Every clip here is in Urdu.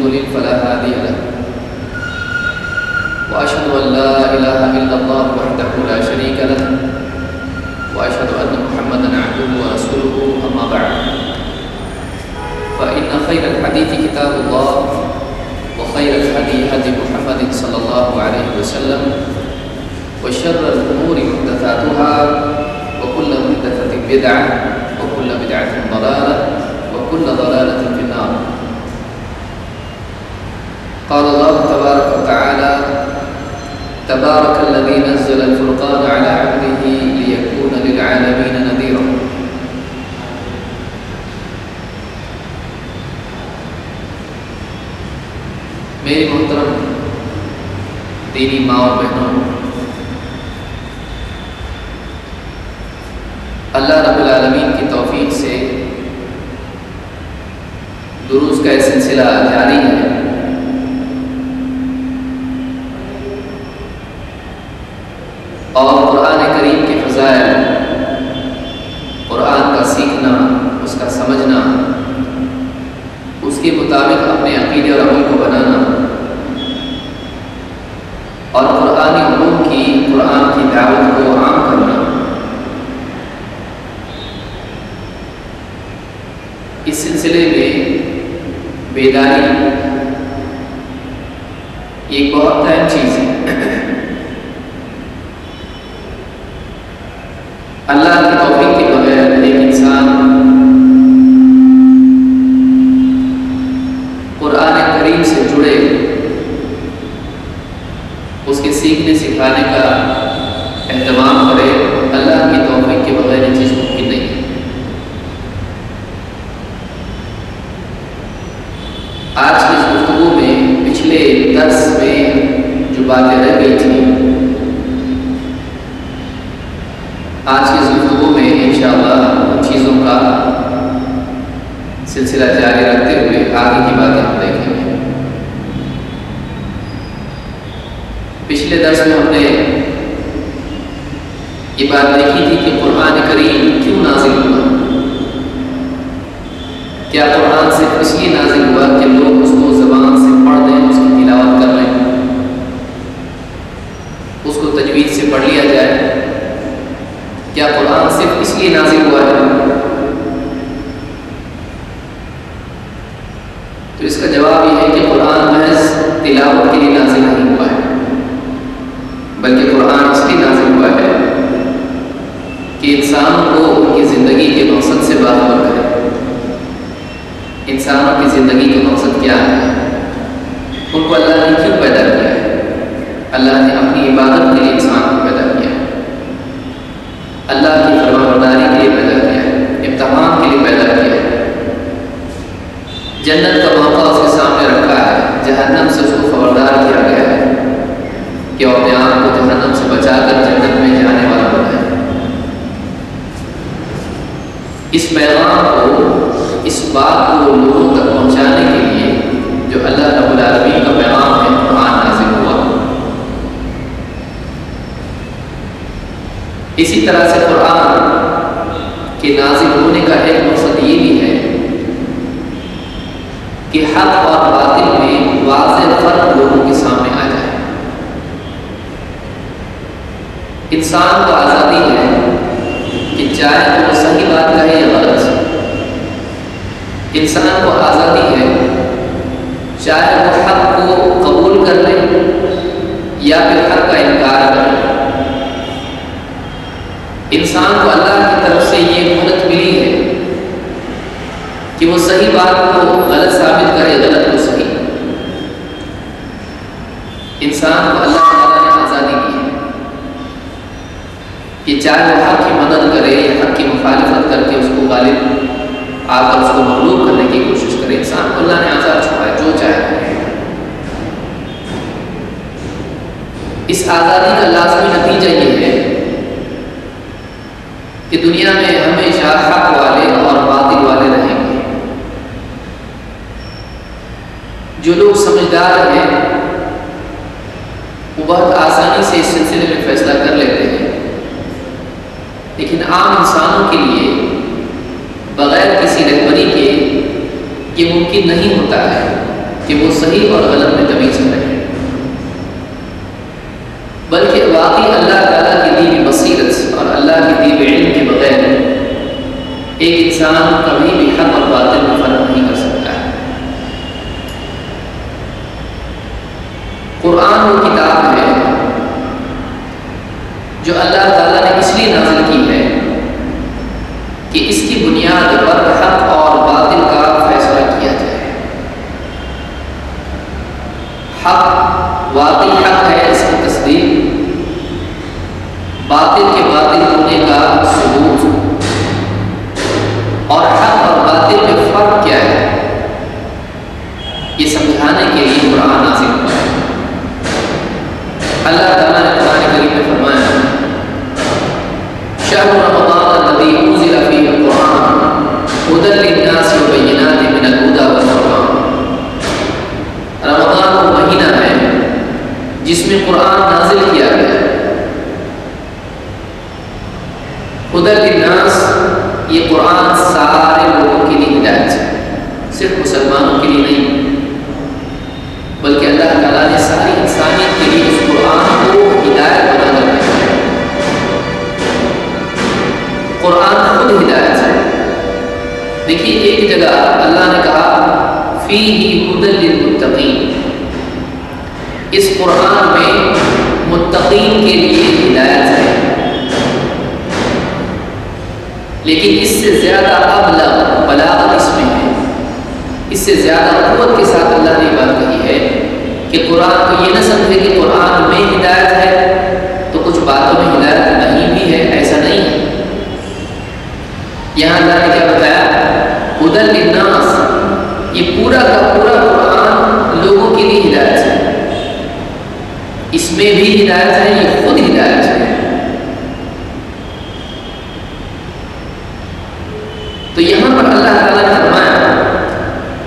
يضلل فلا هادي له وأشهد أن لا إله إلا الله وحده لا شريك له وأشهد أن محمدا عبده ورسوله أما بعد فإن خير الحديث كتاب الله وخير الهدي هدي محمد صلى الله عليه وسلم وشر الأمور محدثاتها وكل محدثة بدعة وكل بدعة ضلالة وكل ضلالة في النار. قال الله تبارك وتعالى تبارك الذي نزل الفرقان على عبده ليكون للعالمين نذيرا. میری محترم دینی ماں اور بہنوں، اللہ رب العالمین کی توفیق سے دروس کا یہ سلسلہ جاری ہے۔ اور قرآن کریم کے فضائل، قرآن کا سیکھنا، اس کا سمجھنا، اس کے مطابق اپنے عقیدے اور عمل کو بنانا، اور قرآنی علوم کی، قرآن کی دعوت کو عام کرنا، اس سلسلے میں بیداری ایک بہت اہم چیز ہے۔ اللہ کی توفیق کے بغیر ایک انسان قرآن کریم سے جڑے، اس کے سیکھنے سکھانے کا اہتمام کرے، اللہ کی توفیق کے بغیر یہ چیز ممکن نہیں ہے۔ آج کی اس گفتگو میں پچھلے درس میں جو باتیں رہ گئی تھیں، آج کی اس گفتگو میں انشاءاللہ ان چیزوں کا سلسلہ جاری رکھتے ہوئے آگے کی باتیں ہم دیکھیں گے۔ پچھلے درس میں ہم نے یہ بات دیکھی تھی کہ قرآن کریم کیوں نازل ہوا۔ کیا قرآن صرف اس لیے نازل ہوا کہ لوگ اس کو زبان سے پڑھ دیں، اس کی تلاوت کر لیں، اس کو تجوید سے پڑھ لیا جائے؟ کیا قرآن صرف اس لیے نازل ہوا ہے؟ تو اس کا جواب یہ ہے کہ قرآن محض تلاوت کے لیے نازل نہیں ہوا ہے، بلکہ قرآن اس لیے نازل ہوا ہے کہ انسانوں کو ان کی زندگی کے مقصد سے باخبر کرے۔ انسانوں کی زندگی کا مقصد کیا ہے؟ ان کو اللہ نے کیوں پیدا کیا ہے؟ اللہ نے اپنی عبادت کے لیے انسان کو پیدا کیا ہے، اللہ کی فرمانبرداری کے لیے پیدا کیا ہے، امتحان کے لیے پیدا کیا ہے، جنت کا موقع اس کے سامنے رکھا ہے، جہنم سے اس کو خبردار کیا گیا ہے کہ وہ اپنے آپ کو جہنم سے بچا کر جنت میں جانے والا بنائے۔ اس پیغام کو، اس بات کو لوگوں تک پہنچانے کے لیے جو اللہ رب العالمین کا پیغام ہے، قرآن نازل ہوا۔ اسی طرح سے قرآن کے نازل ہونے کا ایک مقصد یہ بھی ہے کہ حق اور باطل میں واضح فرق لوگوں کے سامنے آ جائے۔ انسان کو آزادی ہے کہ چاہے وہ صحیح بات کہے یا غلط۔ انسان کو آزادی ہے چاہے وہ حق کو قبول کر لے یا پھر حق کا انکار کرے۔ انسان کو اللہ کی طرف سے یہ مہلت ملی ہے کہ وہ صحیح بات کو غلط ثابت کرے، غلط کو صحیح۔ انسان کو اللہ تعالیٰ نے آزادی دی ہے کہ چاہے وہ حق کی مدد کرے یا حق کی مخالفت کر کے اس کو غالب آ کر اس کو مغلوب کرنے کی کوشش کرے۔ انسان کو اللہ نے آزاد چھوڑا ہے، جو چاہے۔ اس آزادی کا لازمی نتیجہ یہ ہے کہ دنیا میں ہمیشہ حق والے اور باطل والے رہیں گے۔ جو لوگ سمجھدار ہیں وہ بہت آسانی سے اس سلسلے میں فیصلہ کر لیتے ہیں، لیکن عام انسانوں کے لیے بغیر کسی رہبری کے یہ ممکن نہیں ہوتا ہے کہ وہ صحیح اور غلط میں تمیز کرے، بلکہ واقعی اللہ تعالیٰ کی دی ہوئی بصیرت اور اللہ کی دی ہوئی علم کے بغیر ایک انسان کبھی بھی حق اور باطل میں فرق نہیں کر سکتا ہے۔ قرآن وہ کتاب ہے جو اللہ تعالیٰ نے اس لیے نازل کی ہے کہ اس کی بنیاد پر حق اور باطل کا فیصلہ کیا جائے۔ حق واقعی حق ہے، اس کی تصدیق، باطل کے باطل ہونے کا ثبوت، اور حق اور باطل میں فرق کیا ہے یہ سمجھانے کے لیے قرآن نازل ہوا ہے۔ اللہ تعالیٰ نے قرآن کریم میں فرمایا شہر رمضان الذی انزل فیہ القرآن ھدی للناس وبینات من الھدی والفرقان۔ رمضان وہ مہینہ ہے جس میں قرآن نازل کیا گیا ہے۔ ھدی للناس یہ قرآن سارے لوگوں کے لیے ہدایت ہے، صرف مسلمانوں کے لیے نہیں، بلکہ اللہ تعالیٰ نے ساری انسانیت کے لیے اس قرآن کو ہدایت بنا کر رکھا ہے۔ قرآن خود ہدایت ہے۔ دیکھیے ایک جگہ اللہ نے کہا فیہ ھدی للمتقین، اس قرآن میں متقین کے لیے ہدایت ہے، لیکن اس سے زیادہ ابلغ بلاغت اس میں ہے، اس سے زیادہ قوت کے ساتھ اللہ نے بات کہی ہے کہ قرآن کو یہ نہ سمجھے کہ قرآن میں ہدایت ہے تو کچھ باتوں میں ہدایت نہیں بھی ہے، ایسا نہیں ہے۔ یہاں اللہ نے کیا بتایا ھدی للناس، یہ پورا کا پورا قرآن لوگوں کے لیے ہدایت ہے، اس میں بھی ہدایت ہے، یہ خود ہدایت ہے۔ تو یہاں پر اللہ تعالیٰ نے فرمایا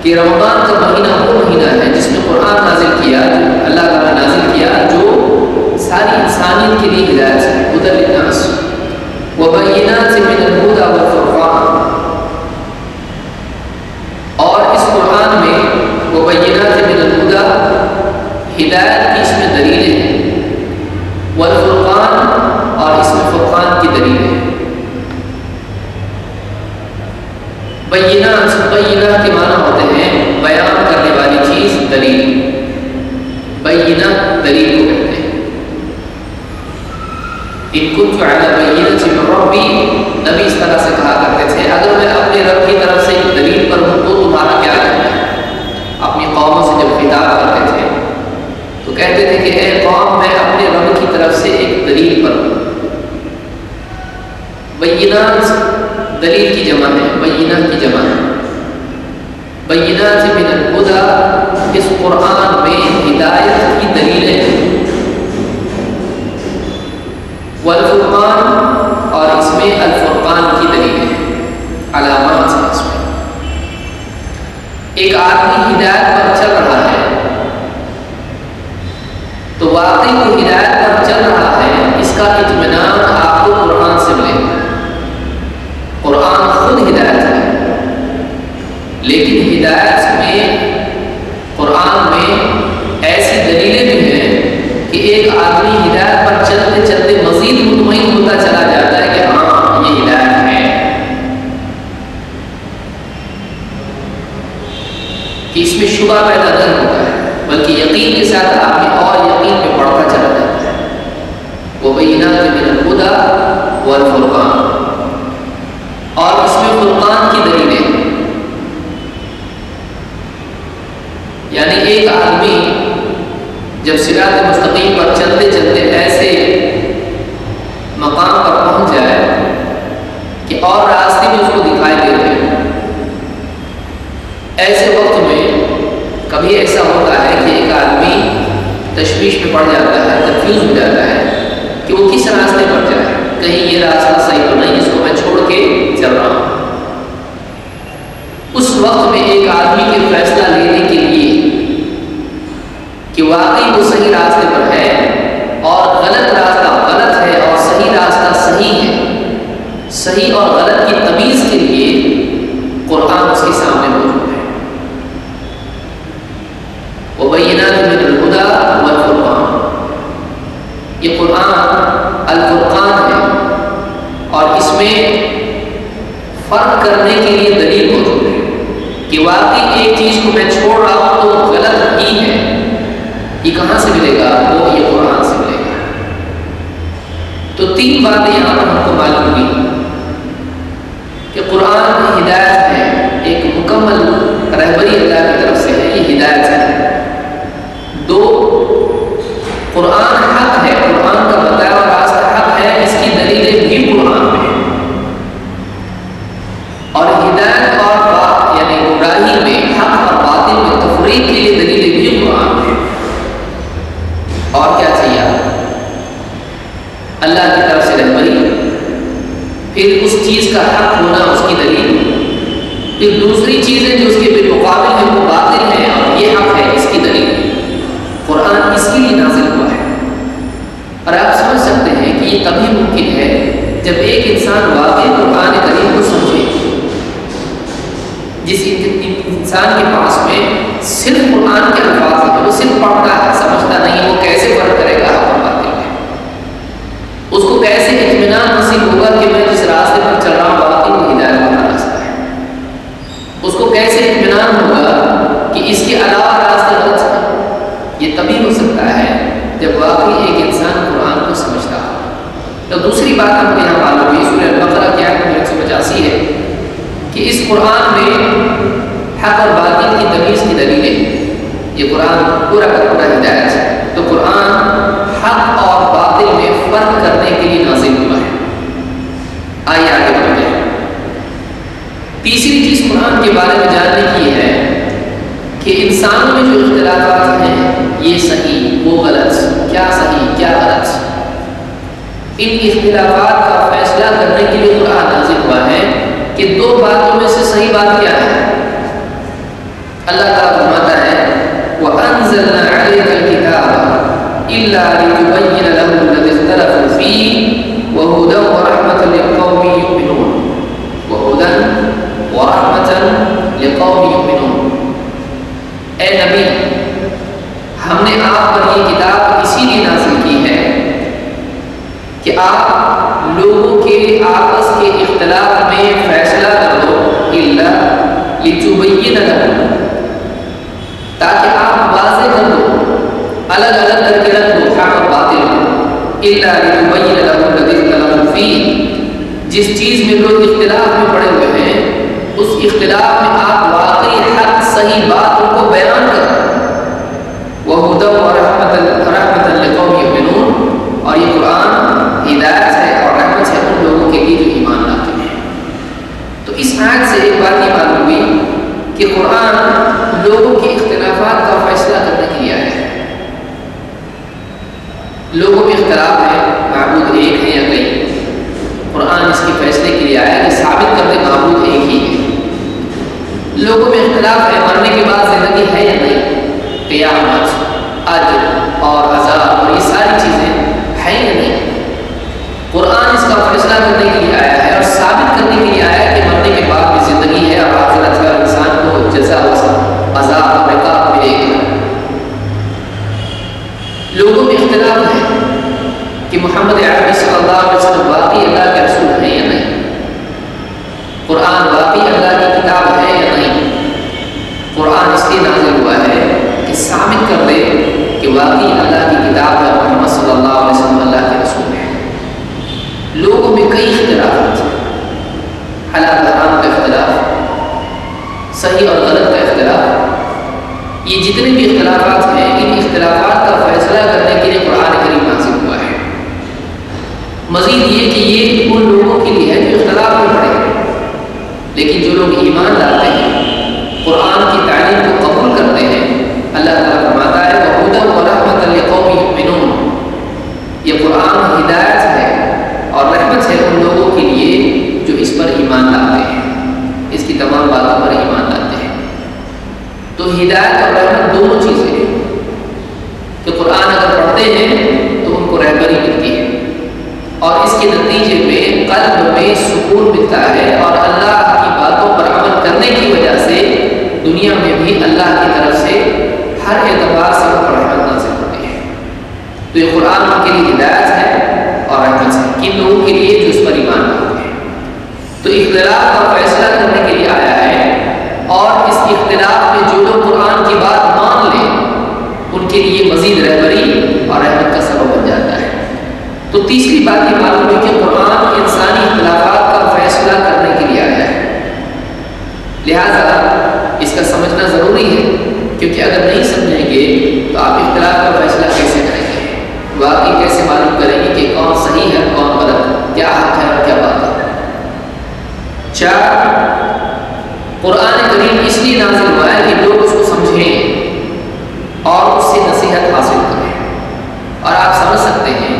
کہ رمضان کا مہینہ وہ مہینہ ہے جس میں قرآن نازل کیا، اللہ تعالیٰ نے نازل کیا جو ساری انسانیت کے لیے ہدایت ہے، ھدی للناس وبینات من الھدی والفرقان۔ اور اس قرآن میں وبینات من الھدی ہدایت کی اس میں دلیلیں ہیں، والفرقان اور اس میں فرقان کی دلیلیں ہیں۔ بینات کے معنی ہوتے ہیں بیان کرنے والی چیز، دلیل، بینہ دلیل کو کہتے ہیں۔ ان کنت علی بینۃ من ربی، نبی اس طرح سے کہا کرتے تھے اگر میں اپنے رب کی طرف سے ایک دلیل پر ہوں تو تمہارا کیا کرنا ہے؟ اپنی قوموں سے جب خطاب کرتے تھے تو کہتے تھے کہ اے قوم میں اپنے رب کی طرف سے ایک دلیل پر ہوں۔ بینات دلیل کی جمع ہے، بینہ کی جمع ہے۔ بینات من الھدی، اس قرآن میں ہدایت کی دلیلیں ہیں، والفرقان اور اس میں الفرقان کی دلیلیں ہیں، علامات ہیں اس میں۔ ایک آدمی ہدایت پر چل رہا ہے تو واقعی وہ ہدایت پر چل رہا ہے، اس کا اطمینان آپ کو قرآن سے ملے گا۔ قرآن خود ہدایت ہے، لیکن ہدایت میں قرآن میں ایسی دلیلیں بھی ہیں کہ ایک آدمی ہدایت پر چلتے چلتے مزید مطمئن ہوتا چلا جاتا ہے کہ ہاں یہ ہدایت ہے، کہ اس میں شبہ پیدا نہیں ہوتا ہے، بلکہ یقین کے ساتھ آدمی اور یقین میں بڑھتا چلا جاتا ہے۔ وبینات من الھدی والفرقان، اور اس میں فرقان کی دلیلیں ہیں، یعنی ایک آدمی جب صراط مستقیم پر چلتے چلتے ایسے مقام پر پہنچ جائے کہ اور راستے بھی اس کو دکھائی دیتے ہیں، ایسے وقت میں کبھی ایسا ہوتا ہے کہ ایک آدمی تشویش میں پڑ جاتا ہے، کنفیوز ہو جاتا ہے کہ وہ کس راستے پر جائے، کہیں یہ راستہ صحیح تو نہیں، اس کو میں چھوڑ کے چل رہا ہوں۔ اس وقت میں ایک آدمی کے فیصلہ لینے کے لیے کہ واقعی وہ صحیح راستے پر ہے اور غلط راستہ غلط ہے اور صحیح راستہ صحیح ہے، صحیح اور غلط کی تمیز کے لیے قرآن اس کے سامنے موجود ہے۔ فرق کرنے کے لیے دلیل موجود ہے کہ واقعی ایک چیز کو میں چھوڑ رہا ہوں تو غلط ہی ہے، یہ کہاں سے ملے گا؟ وہ یہ قرآن سے ملے گا۔ تو تین باتیں یہاں پر ہم کو معلوم ہوئی کہ قرآن ہدایت ہے، ایک مکمل رہبری اللہ کی طرف سے ہے، یہ ہدایت ہے۔ دو، قرآن حق ہے، قرآن کا بتایا ہوا راستہ حق ہے، اس کی دلیلیں بھی قرآن میں ہیں۔ اور ہدایت اور یعنی گمراہی میں، حق اور باطل میں تفریق کے لیے دلیلیں بھی قرآن میں ہیں۔ اور کیا چاہیے؟ اللہ کی طرف سے رہبری، پھر اس چیز کا حق ہونا اس کی دلیل، پھر دوسری چیزیں جو اس کے بالمقابل ہیں وہ باطل ہیں اور یہ حق ہے، اس کی دلیل۔ قرآن اس کے لیے نازل ہوا ہے۔ اور آپ سمجھ سکتے ہیں کہ یہ تبھی ممکن ہے جب ایک انسان واقعی قرآن کریم کو سمجھے۔ جس انسان کے پاس میں صرف قرآن کے الفاظ ہیں، وہ صرف پڑھتا ہے، سمجھتا نہیں، وہ کیسے فرق کرے گا حق اور باطل میں؟ اس کو کیسے اطمینان نصیب ہوگا کہ میں جس راستے پر چل رہا ہوں واقعی وہ ہدایت والا راستہ ہے؟ اس کو کیسے اطمینان ہوگا کہ اس کے علاوہ راستے غلط ہیں؟ یہ تبھی ہو سکتا ہے جب واقعی ایک انسان قرآن کو سمجھتا ہو۔ تو دوسری بات ہم کو یہاں معلوم ہوئی، سورہ البقرہ کی آیت نمبر 185 ہے کہ اس قرآن میں حق اور باطل کی تمیز کی دلیل ہے۔ یہ قرآن پورا کا پورا ہدایت ہے۔ تو قرآن حق اور باطل میں فرق کرنے کے لیے نازل ہوا ہے۔ آئیے آگے بڑھتے ہیں۔ تیسری چیز قرآن کے بارے میں جاننے کی ہے کہ انسانوں میں جو اختلافات ہیں، یہ صحیح وہ غلط، کیا صحیح کیا غلط، ان اختلافات کا فیصلہ کرنے کے لیے قرآن نازل ہوا ہے کہ دو باتوں میں سے صحیح بات کیا ہے۔ اللہ تعالیٰ فرماتا ہے وَأَنزَلْنَا عَلَيْكَ الْكِتَابَ إِلَّا لِتُبَيِّنَ لَهُمُ الَّذِي اخْتَلَفُوا فِيهِ وَهُدًى وَرَحْمَةً لِقَوْمٍ يُؤْمِنُونَ وَهُدًى وَرَحْمَةً لِقَوْمٍ يُؤْمِنُونَ۔ اے نبی، ہم نے آپ پر یہ کتاب اسی لیے نازل کی ہے کہ آپ لوگوں کے آپس کے اختلاف میں فیصلہ کر دو، إِلَّا لِتُبَيِّنَ لَهُمْ، تاکہ آپ واضح کر دو، الگ الگ کر کے رکھ دو حق اور باطل کو۔ إِلَّا لِتُبَيِّنَ لَهُمْ الَّذِي اخْتَلَفُوا فِيهِ، جس چیز میں لوگ اختلاف میں پڑے ہوئے ہیں اس اختلاف میں آپ واقعی حق صحیح بات ان کو بیان کریں۔ وَهُدًى وَرَحْمَةً لِقَوْمٍ يُؤْمِنُونَ، اور یہ قرآن ہدایت ہے اور رحمت ہے ان لوگوں کے لیے جو ایمان لاتے ہیں۔ تو اس آیت سے ایک بات یہ معلوم ہوئی کہ قرآن لوگوں کے اختلافات کا فیصلہ کرنے کے لیے آیا ہے۔ لوگوں میں اختلاف ہے، معبود ایک ہے یا کئی، قرآن اس کے فیصلے کے لیے آیا کہ ثابت کر دے معبود ایک ہی ہے۔ لوگوں میں اختلاف ہے، مرنے کے بعد زندگی ہے یا نہیں، قیامت، اجر اور عذاب اور یہ ساری چیزیں ہیں یا نہیں، قرآن اس کا فیصلہ کرنے کے لیے آیا ہے اور ثابت کرنے کے لیے آیا ہے کہ مرنے کے بعد بھی زندگی ہے اور آخرت کا انسان کو جزا عذاب اور عقاب ملے گا۔ لوگوں میں اختلاف ہے کہ محمد عربی صلی اللہ علیہ وسلم واقعی اللہ کے رسول ہیں یا نہیں، قرآن واقعی اللہ کی کتاب ہے یا نہیں۔ قرآن اس لیے نازل ہوا ہے کہ ثابت کر دے کہ واقعی اللہ کی کتاب ہے، محمد صلی اللہ علیہ وسلم اللہ کے رسول ہیں۔ لوگوں میں کئی اختلافات ہیں، حلال حرام کا اختلاف، صحیح اور غلط کا اختلاف، یہ جتنے بھی اختلافات ہیں ان اختلافات کا فیصلہ کرنے کے لیے قرآن کریم نازل ہوا ہے۔ مزید یہ کہ یہ ان لوگوں کے لیے ہے جو اختلاف میں پڑے ہیں، لیکن جو لوگ ایمان لاتے ہیں، قرآن کی تعلیم کو قبول کرتے ہیں، اللہ تعالیٰ فرماتا ہے وَهُدًى وَرَحْمَةً لِقَوْمٍ يُؤْمِنُونَ، یہ قرآن ہدایت ہے اور رحمت ہے ان لوگوں کے لیے جو اس پر ایمان لاتے ہیں، اس کی تمام باتوں پر ایمان لاتے ہیں۔ تو ہدایت اور رحمت دونوں چیزیں ہیں کہ قرآن اگر پڑھتے ہیں تو ان کو رہبری ملتی ہے اور اس کے نتیجے میں قلب میں سکون ملتا ہے اور اللہ کی باتوں پر عمل کرنے کی وجہ سے دنیا میں بھی اللہ کی طرف سے ہر اعتبار سے ان پر رحمت نازل ہوتی ہے۔ تو یہ قرآن ان کے لیے ہدایت ہے اور رحمت ہے کن لوگوں کے لیے جو اس پر ایمان لاتے ہیں۔ تو اختلاف کا فیصلہ کرنے کے لیے آیا ہے، اور اس اختلاف میں جو لوگ قرآن کی بات مان لیں ان کے لیے مزید رہبری اور رحمت کا سبب بن جاتا ہے۔ تو تیسری بات یہ معلوم ہے کہ قرآن انسانی اختلافات کا فیصلہ کرنے کے لیے آیا ہے، لہذا اس کا سمجھنا ضروری ہے، کیونکہ اگر نہیں سمجھیں گے تو آپ اختلاف کا فیصلہ کیسے کریں گے، واقعی کیسے معلوم کریں گے کہ کون صحیح ہے کون غلط، کیا حق ہے اور کیا باطل۔ 4، قرآن کریم اس لیے نازل ہوا ہے کہ لوگ اس کو سمجھیں اور اس سے نصیحت حاصل کریں، اور آپ سمجھ سکتے ہیں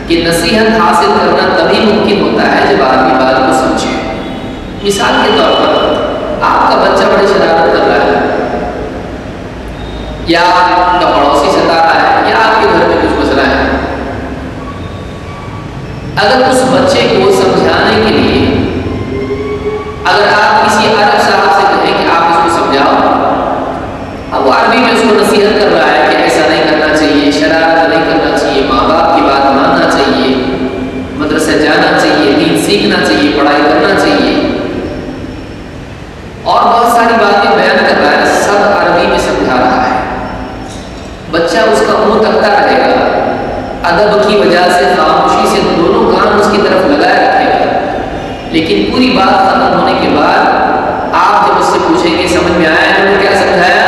کہ نصیحت حاصل کرنا تبھی ممکن ہوتا ہے جب آدمی بات کو سمجھے۔ مثال کے طور پر آپ کا بچہ بڑی شرارت کر رہا ہے، یا آپ کا پڑوسی ستا رہا ہے، یا آپ کے گھر میں کچھ مسئلہ ہے، اگر اس بچے کو سمجھانے کے لیے اگر آپ کسی عرب صاحب سے کہیں کہ آپ اس کو سمجھاؤ، اب وہ عربی میں اس کو نصیحت کر رہا ہے کہ ایسا نہیں کرنا چاہیے، شرارت نہیں کرنا چاہیے، ماں باپ کی بات ماننا چاہیے، مدرسے جانا چاہیے، دین سیکھنا چاہیے، پڑھائی کرنا چاہیے، اور بہت ساری باتیں بیان کر رہا ہے، سب عربی میں سمجھا رہا ہے۔ بچہ اس کا منہ تکتا رہے گا، ادب کی وجہ سے خاموشی سے دونوں کان اس کی طرف لگائے رکھے گا، لیکن پوری بات ختم ہونے کے بعد آپ جب اس سے پوچھیں گے سمجھ میں آیا انہوں نے کیا سمجھایا،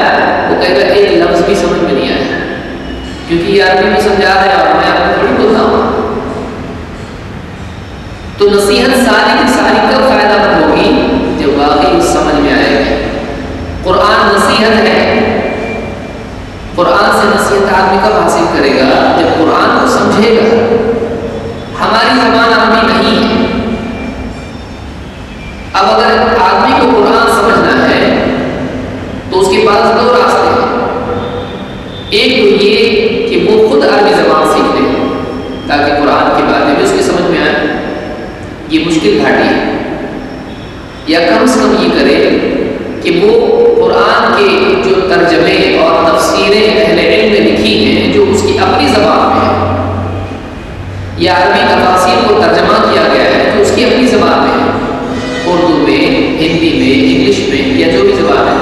وہ کہے گا ایک لفظ بھی سمجھ میں نہیں آیا، کیونکہ یہ عربی میں سمجھا رہے ہیں اور میں آپ کو تھوڑی بولتا ہوں۔ تو نصیحت ساری کی ساری کب فائدہ مند ہوگی جب واقعی سمجھ میں آئے گی۔ قرآن نصیحت ہے، قرآن سے نصیحت آدمی کب حاصل کرے گا جب قرآن کو سمجھے گا۔ ہماری زبان عربی نہیں ہے، اب اگر آدمی کو قرآن سمجھنا ہے تو اس کے پاس دو راستے ہیں، ایک تو یہ کہ وہ خود عربی زبان سیکھ لے تاکہ قرآن کی باتیں بھی اس کے سمجھ میں آئیں، یہ مشکل گھاٹی ہے، یا کم سے کم یہ کرے کہ وہ قرآن کے جو ترجمے اور تفسیریں اہل علم میں لکھی ہیں جو اس کی اپنی زبان میں ہے، یا عربی تفاسیر کو ترجمہ کیا گیا ہے جو اس کی اپنی زبان میں ہے، اردو میں، ہندی میں، انگلش میں، یا جو بھی زبان ہے،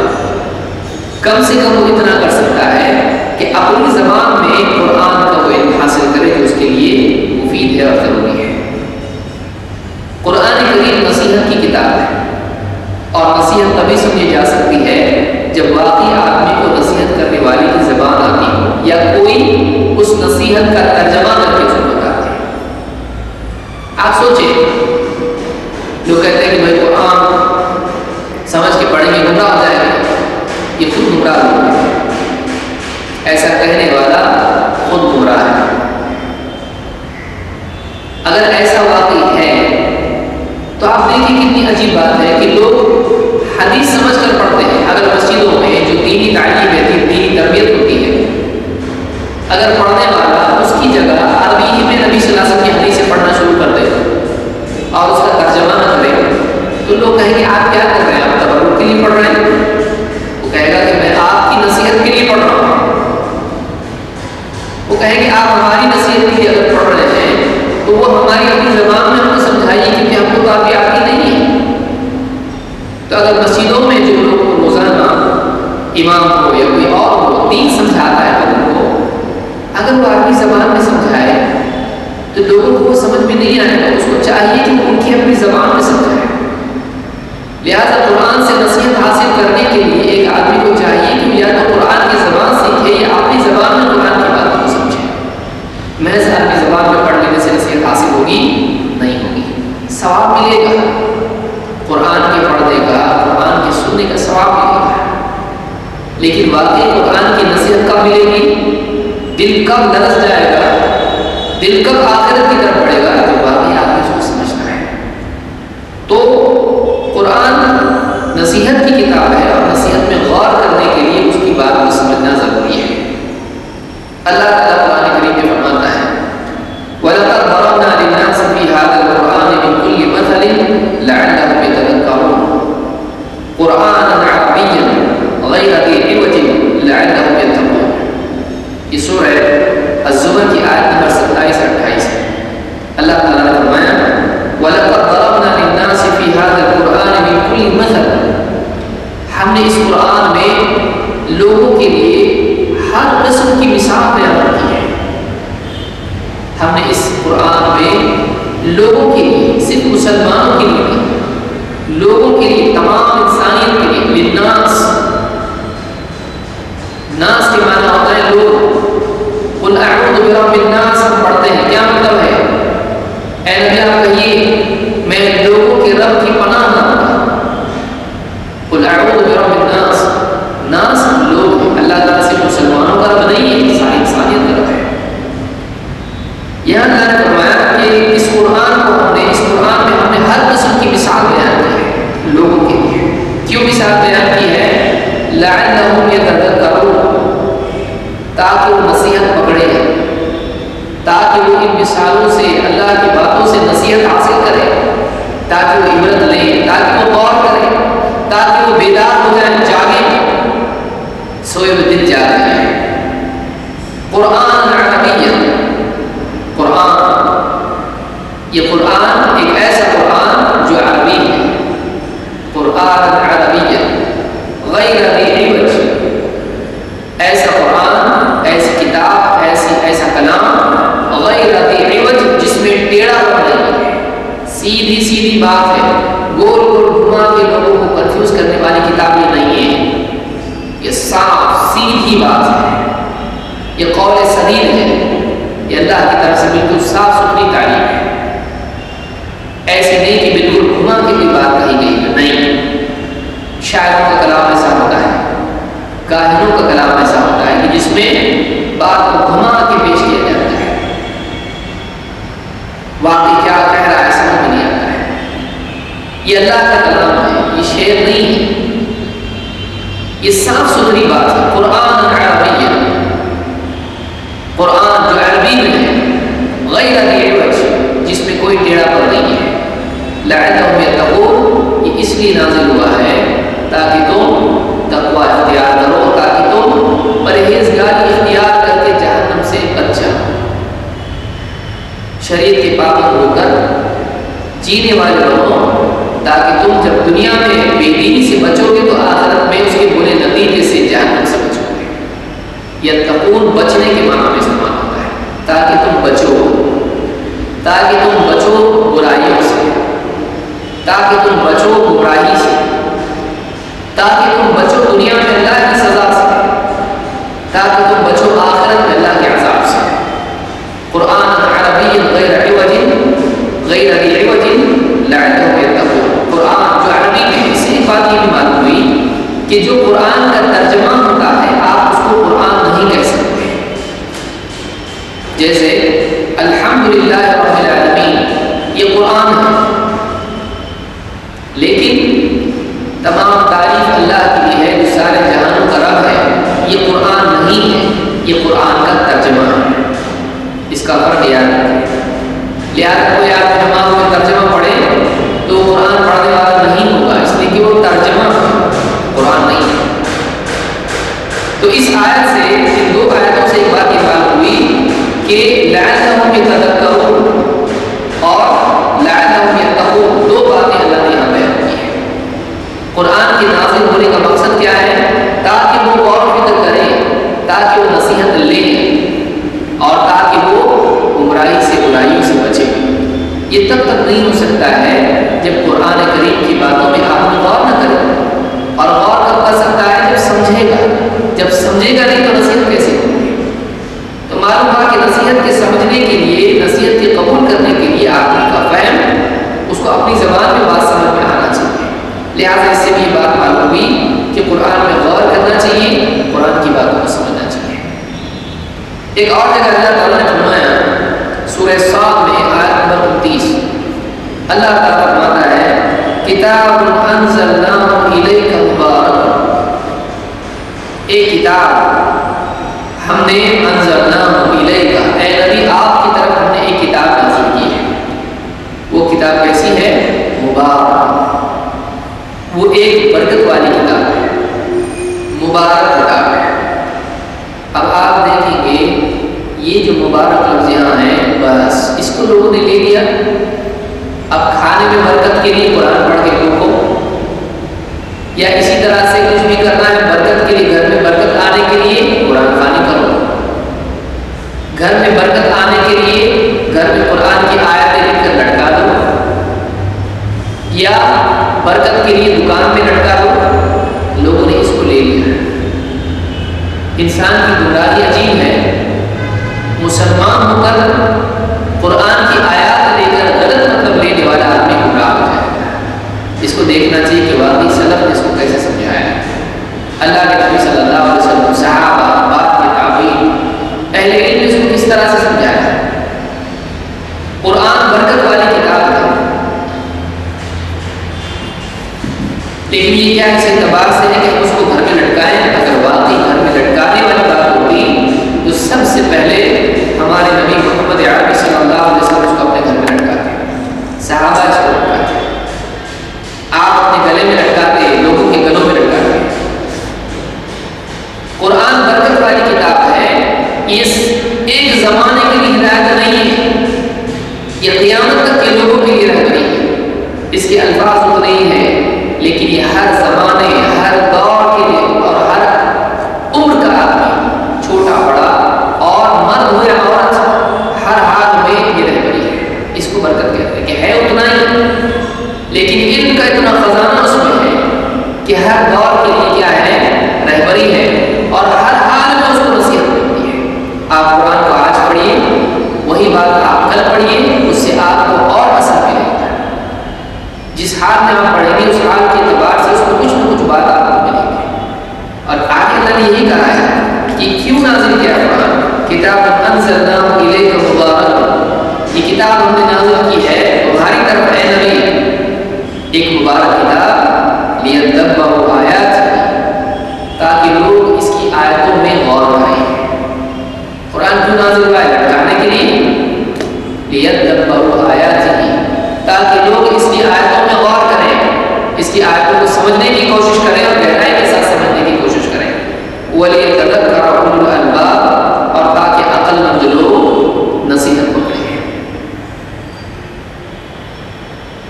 کم سے کم وہ اتنا کر سکتا ہے کہ اپنی زبان میں قرآن کا وہ علم حاصل کرے جو اس کے لیے مفید ہے اور ضروری ہے۔ قرآن کریم نصیحت کی کتاب ہے، اور نصیحت تبھی سمجھی جا سکتی ہے جب واقعی آدمی کو نصیحت کرنے والی کی زبان آتی ہو، یا کوئی اس نصیحت کا ترجمہ کر کے اس کو بتاتے ہیں۔ آپ سوچیں، لوگ کہتے ہیں کہ بھائی قرآن سمجھ کے پڑھیں گے گمراہ ہو جائے گا، یہ خود گمراہ لوگ ہیں، ایسا کہنے والا خود گمراہ ہے۔ اگر ایسا واقعی ہے تو آپ دیکھیں کتنی عجیب بات ہے کہ لوگ حدیث سمجھ کر پڑھتے ہیں۔ اگر مسجدوں میں جو دینی تعلیم ہے، دینی تربیت ہوتی ہے، اگر پڑھنے والا اس کی جگہ عربی ہی میں نبی صلی اللہ علیہ وسلم کی حدیث سے پڑھنا شروع کر دے اور اس کا ترجمہ نہ کرے تو لوگ کہیں گے آپ کیا کر رہے ہیں، آپ تبرک کے لیے پڑھ رہے ہیں؟ وہ کہے گا کہ میں آپ کی نصیحت کے لیے پڑھ رہا ہوں۔ وہ کہیں گے آپ ہماری نصیحت کے لیے اگر پڑھ رہے ہیں تو وہ ہماری اپنی زبان میں ہم کو سمجھائیے، کیونکہ ہم کو تو آپ کی آتی نہیں ہے۔ تو اگر مسجدوں میں جو لوگ روزانہ امام ہو یا کوئی اور ہو دین سمجھاتا ہے لوگوں کو، اگر وہ عربی زبان میں سمجھائے تو لوگوں کو وہ سمجھ میں نہیں آئے گا، اس کو چاہیے کہ وہ ان کی اپنی زبان میں سمجھائے۔ لہٰذا قرآن سے نصیحت حاصل کرنے کے لیے ایک آدمی کو چاہیے کہ یا تو قرآن کی زبان سیکھے یا اپنی زبان میں قرآن کی باتوں کو سمجھے۔ محض عربی زبان میں پڑھ لینے سے نصیحت حاصل ہوگی نہیں ہوگی، ثواب ملے گا قرآن کے پڑھنے کا، قرآن کے سننے کا ثواب ملے گا، لیکن واقعی قرآن کی نصیحت کب ملے گی؟ دل کب لرز جائے گا، دل کب آخرت کی طرف بڑھے گا جو واقعی آدمی اس کو سمجھنا ہے۔ تو قرآن نصیحت کی کتاب ہے، اور نصیحت میں غور کرنے کے لیے اس کی بات کو سمجھنا ضروری ہے۔ اللہ تعالیٰ قرآن کریم میں فرماتا ہے وَلَقَدْ ضَرَبْنَا لِلنَّاسِ فِي هَذَا الْقُرْآنِ مِنْ كُلِّ مَثَلٍ لَعَلَّهُمْ يَتَذَكَّرُونَ قُرْآنًا عَرَبِيًّا غَيْرَ ذِي عِوَجٍ لَعَلَّهُمْ يَتَّقُونَ۔ یہ سورہ الزمر کی آیت نمبر 27 اور 28 ہے۔ اللہ لیے ہر قسم کی مثال بیان کی ہے۔ ہم نے اس قرآن میں لوگوں کے لیے، صرف مسلمانوں کے لیے نہیں، لوگوں کے لیے، تمام انسانیت کے لیے، للناس، ناس کے معنی ہوتا ہے لوگ۔ قل اعوذ برب الناس ہم پڑھتے ہیں، کیا مطلب ہے؟ اے نبی آپ کہیے میں لوگوں کے رب کی پناہ مانگتا۔ قل اعوذ برب الناس، ناس لوگ ہیں، اللہ تعالیٰ سے مسلمانوں کا رب نہیں ہے، ساری انسانیت کا رب ہے۔ یہاں اللہ نے فرمایا کہ اس قرآن کو اس قرآن میں ہم نے ہر قسم کی مثال بیان کی ہے لوگوں کے لیے۔ کیوں مثال بیان کی ہے؟ لعلہم یتذکرون، تاکہ وہ نصیحت پکڑے، تاکہ وہ ان مثالوں سے، اللہ کی باتوں سے نصیحت حاصل کرے، تاکہ وہ عبرت لیں، تاکہ وہ غور کریں، تاکہ وہ بیدار ہو جائیں، جاگیں، سوئے ہوئے دل جاگ جائیں۔ قرآن عربی، قرآن، یہ قرآن ایک ایسا قرآن جو عربی ہے، قرآن عربی غیر ذی عوج، ایسا قرآن، ایسی کتاب، ایسا کلام غیر ذی عوج جس میں ٹیڑھا پن نہیں ہے، سیدھی سیدھی بات ہے، گول گول گھما کے لوگوں کو کنفیوز کرنے والی کتاب یہ نہیں ہے، یہ صاف سیدھی بات ہے، یہ قول سدید ہے، یہ اللہ کی طرف سے بالکل صاف ستھری تعلیم ہے۔ ایسی نہیں کہ بالکل گھما کے کوئی بات کہی گئی ہے، نہیں۔ شاعروں کا کلام ایسا ہوتا ہے، کاہنوں کا کلام ایسا ہوتا ہے کہ جس میں بات کو گھما کے پیش کیا جاتا ہے، واقعی کیا کہہ رہا ہے سمجھ میں نہیں آتا ہے۔ یہ اللہ کا کلام ہے، یہ شعر نہیں ہے، یہ صاف ستھری بات ہے۔ قرآن عربی، قرآن جو عربی میں ہے، غیر ذی عوج جس میں کوئی ٹیڑھا پن نہیں ہے۔ لعلہم یتقون، یہ اس لیے نازل ہوا ہے تاکہ تم تقوی اختیار کرو، تاکہ تم پرہیزگاری اختیار کر کے جہنم سے بچ جاؤ، شریعت کے پابند ہو کر جینے والے بنو، تاکہ تم جب دنیا میں بے دینی سے بچو گے تو آخرت میں اس کے برے نتیجے سے جہنم سے بچو گے۔ یتقون بچنے کے معنی میں استعمال ہوتا ہے، تاکہ تم بچو برائیوں سے، تاکہ تم بچو گمراہی سے، تاکہ تم بچو دنیا میں اللہ کی سزا سے، تاکہ تم بچو آخرت میں اللہ کے عذاب سے۔ قرآن عربی غیر ذی عوج لعلہم یتقون، قرآن جو عربی میں، اس سے ایک بات یہ بھی معلوم ہوئی کہ جو قرآن کا ترجمہ ہوتا ہے آپ اس کو قرآن نہیں کہہ سکتے۔ جیسے الحمدللہ رب العالمین، یہ قرآن ہے، لیکن تمام تعریف اللہ کے لیے ہے جو سارے جہانوں کا رب ہے، یہ قرآن نہیں ہے، یہ قرآن کا ترجمہ ہے۔ اس کا فرق یاد رکھیں، لہٰذا کوئی آپ نماز میں ترجمہ پڑھے تو قرآن پڑھنے والا نہیں ہوگا، اس لیے کہ وہ ترجمہ ہے، قرآن نہیں ہے۔ تو اس آیت سے، ان دو آیتوں سے ایک بات یہ معلوم ہوئی کہ لعلہم یتذکرون اور لعلہم یتقون، دو باتیں اللہ نے یہاں بیان کی ہیں۔ قرآن کے نازل ہونے کا مقصد کیا ہے؟ تاکہ وہ غور و فکر کریں، تاکہ وہ نصیحت لیں اور تاکہ وہ گمراہی سے، برائیوں سے بچیں۔ یہ تب تک نہیں ہو سکتا ہے جب قرآن کریم کی باتوں میں آپ غور نہ کریں، اور غور کب کر سکتا ہے؟ جب سمجھے گا، جب سمجھے گا نہیں تو نصیحت کیسے ہوگی؟ تو معلوم ہوا کہ نصیحت کے سمجھنے کے لیے، نصیحت کے قبول کرنے کے لیے آدمی کا فہم، اس کو اپنی زبان میں بات سمجھ میں آنا چاہیے۔ لہٰذا اس سے بھی یہ بات معلوم ہوئی کہ قرآن میں غور کرنا چاہیے، قرآن کی باتوں کو سمجھنا چاہیے۔ ایک اور جگہ اللہ تعالیٰ نے فرمایا سورہ صاد میں آیت نمبر 29، اللہ تعالیٰ فرماتا ہے کتاب انزلناہ الیک مبارک، ایک کتاب ہم نے انزلناہ الیک، اے نبی آپ کی طرف ہم نے ایک کتاب نازل کی ہے۔ وہ کتاب کیسی ہے؟ مبارک، وہ ایک برکت والی کتاب ہے، مبارک کتاب ہے۔ اب آپ دیکھیں گے یہ جو مبارک لفظ یہاں ہے، بس اس کو لوگوں نے لے لیا، اب کھانے میں برکت کے لیے قرآن پڑھ کے لوگوں کو، یا اسی طرح سے کچھ بھی کرنا ہے برکت کے لیے، گھر میں برکت آنے کے لیے انسان کی گمراہی عجیب ہے، مسلمان ہو کر قرآن کی آیات لے کر غلط مطلب لینے والا آدمی گمراہ ہو جائے گا۔ اس کو دیکھنا چاہیے کہ واقعی سلف نے اس کو کیسے سمجھایا ہے۔ اللہ کے نبی صلی اللہ علیہ وسلم، صحابہ، بات کے تابعین، اہل علم نے اس کو کس طرح سے سمجھایا ہے۔ قرآن برکت والی کتاب ہے، لیکن یہ کیا اس اعتبار سے ہے کہ ہم اس کو گھر میں لٹکائیں؟ اگر واقعی گھر میں لٹکانے والی بات ہوتی تو سب سے پہلے ہمارے نبی محمد عربی صلی اللہ علیہ وسلم اس کو اپنے گھر میں لٹکاتے، صحابہ اس کو لٹکاتے، آپ اپنے گلے میں لٹکاتے، لوگوں کے گلوں میں لٹکاتے۔ قرآن برکت والی کتاب ہے، اس ایک زمانے کے لیے ہدایت نہیں ہے، یہ قیامت تک کے لوگوں کے لیے رہبری ہے۔ اس کے الفاظ تو نہیں ہے، لیکن یہ ہر زمانے، ہر دور کے لیے اور ہر عمر کا آدمی، چھوٹا بڑا اور مرد ہو یا عورت، ہر حال میں یہ رہبری ہے۔ اس کو برکت کہتے ہیں کہ ہے اتنا ہی، لیکن علم کا اتنا خزانہ اس میں ہے کہ ہر دور کے لیے کیا ہے؟ رہبری ہے، اور ہر حال میں اس کو نصیحت ملتی ہے۔ آپ قرآن کو آج پڑھیے، وہی بات آپ کل پڑھیے، اس سے آپ کو اور اثر ملے گا۔ جس حال میں آپ پڑھیں گے اس حال کے اعتبار سے اس کو کچھ نہ کچھ بات آپ کو ملے گی۔ اور آگے اللہ نے یہی کہا ہے کہ کیوں نازل کیا قرآن؟ کتاب انزلناہ الیک مبارک، یہ کتاب ہم نے نازل کی ہے تمہاری طرف اے نبی، ایک مبارک کتاب، لیدبروا آیاتہ، تاکہ لوگ اس کی آیتوں میں غور کریں۔ قرآن کیوں نازل ہوا ہے؟ لٹکانے کے لیے، لیدبروا آیاتہ، تاکہ لوگ اس کی آیتوں میں غور کریں، اس کی آیتوں کو سمجھنے کی کوشش کریں اور گہرائی کے ساتھ سمجھنے کی کوشش کریں۔ وَلِيَتَذَكَّرَ أُولُو الْأَلْبَابِ، اور تاکہ عقل مند لوگ نصیحت پکڑیں۔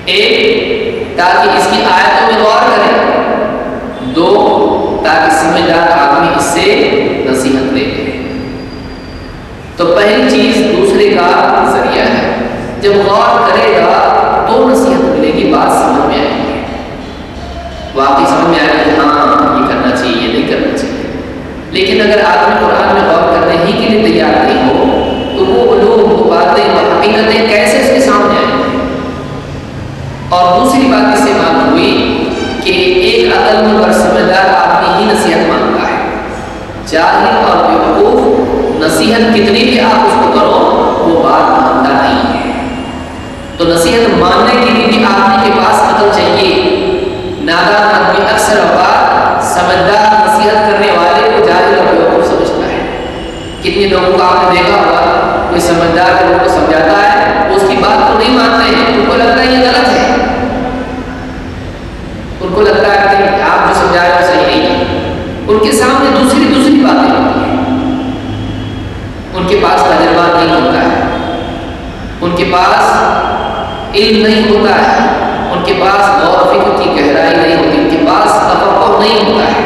ایک، تاکہ اس کی آیتوں میں غور کریں، دو، تاکہ سمجھدار آدمی اس سے نصیحت لے لے۔ تو پہلی چیز دوسرے کا ذریعہ ہے، جب غور کرے گا تو نصیحت ملے گی، بات سمجھ میں آئے گی، واقعی سمجھ میں آئے گا ہاں یہ کرنا چاہیے، یہ نہیں کرنا چاہیے۔ لیکن اگر آدمی قرآن میں غور کرنے ہی کے لیے تیار نہیں ہو تو وہ علوم، وہ باتیں، وہ حقیقتیں کیسے اس کے سامنے آئیں گی؟ اور دوسری بات اس سے معلوم ہوئی کہ ایک عقل مند اور سمجھدار آدمی ہی نصیحت مانگتا ہے، جاہل اور بیوقوف نصیحت کتنی بھی آپ اس کو کرو وہ بات مانتا نہیں ہے۔ تو نصیحت ماننے کے لیے بھی آدمی کے پاس عقل چاہیے۔ نادان آدمی اکثر اوقات سمجھدار نصیحت کرنے والے کو جاہل اور بیوقوف سمجھتا ہے۔ کتنے لوگوں کو آپ نے دیکھا ہوگا، کوئی سمجھدار لوگوں کو سمجھاتا ہے، وہ اس کی بات کو نہیں مانتے ہیں، ان کو لگتا ہے یہ غلط ہے، ان کو لگتا ہے کہ آپ جو سمجھا رہے ہو صحیح نہیں ہے۔ ان کے سامنے دوسری باتیں ہوتی ہیں، ان کے پاس تجربہ نہیں ہوتا ہے، ان کے پاس علم نہیں ہوتا ہے، ان کے پاس غور و فکر کی گہرائی نہیں ہوتی، ان کے پاس تفقہ نہیں ہوتا ہے۔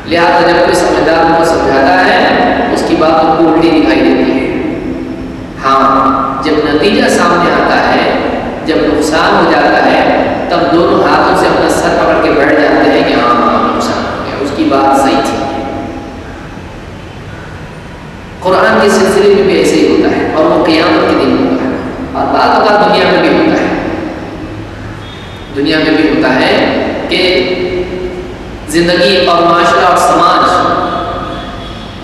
لہٰذا جب کوئی سمجھدار کو سمجھاتا ہے اس کی بات کو الٹی دکھائی دیتی ہے۔ ہاں جب نتیجہ سامنے آتا ہے، جب نقصان ہو جاتا ہے، تب دونوں ہاتھوں سے اپنا سر پکڑ کے بیٹھ جاتے ہیں کہ ہاں نقصان ہو گیا، اس کی بات صحیح تھی۔ قرآن کے سلسلے میں بھی ایسے ہی ہوتا ہے، اور وہ قیامت کے دن ہوتا ہے، اور بعض اوقات دنیا میں بھی ہوتا ہے۔ دنیا میں بھی ہوتا ہے کہ زندگی اور معاشرہ اور سماج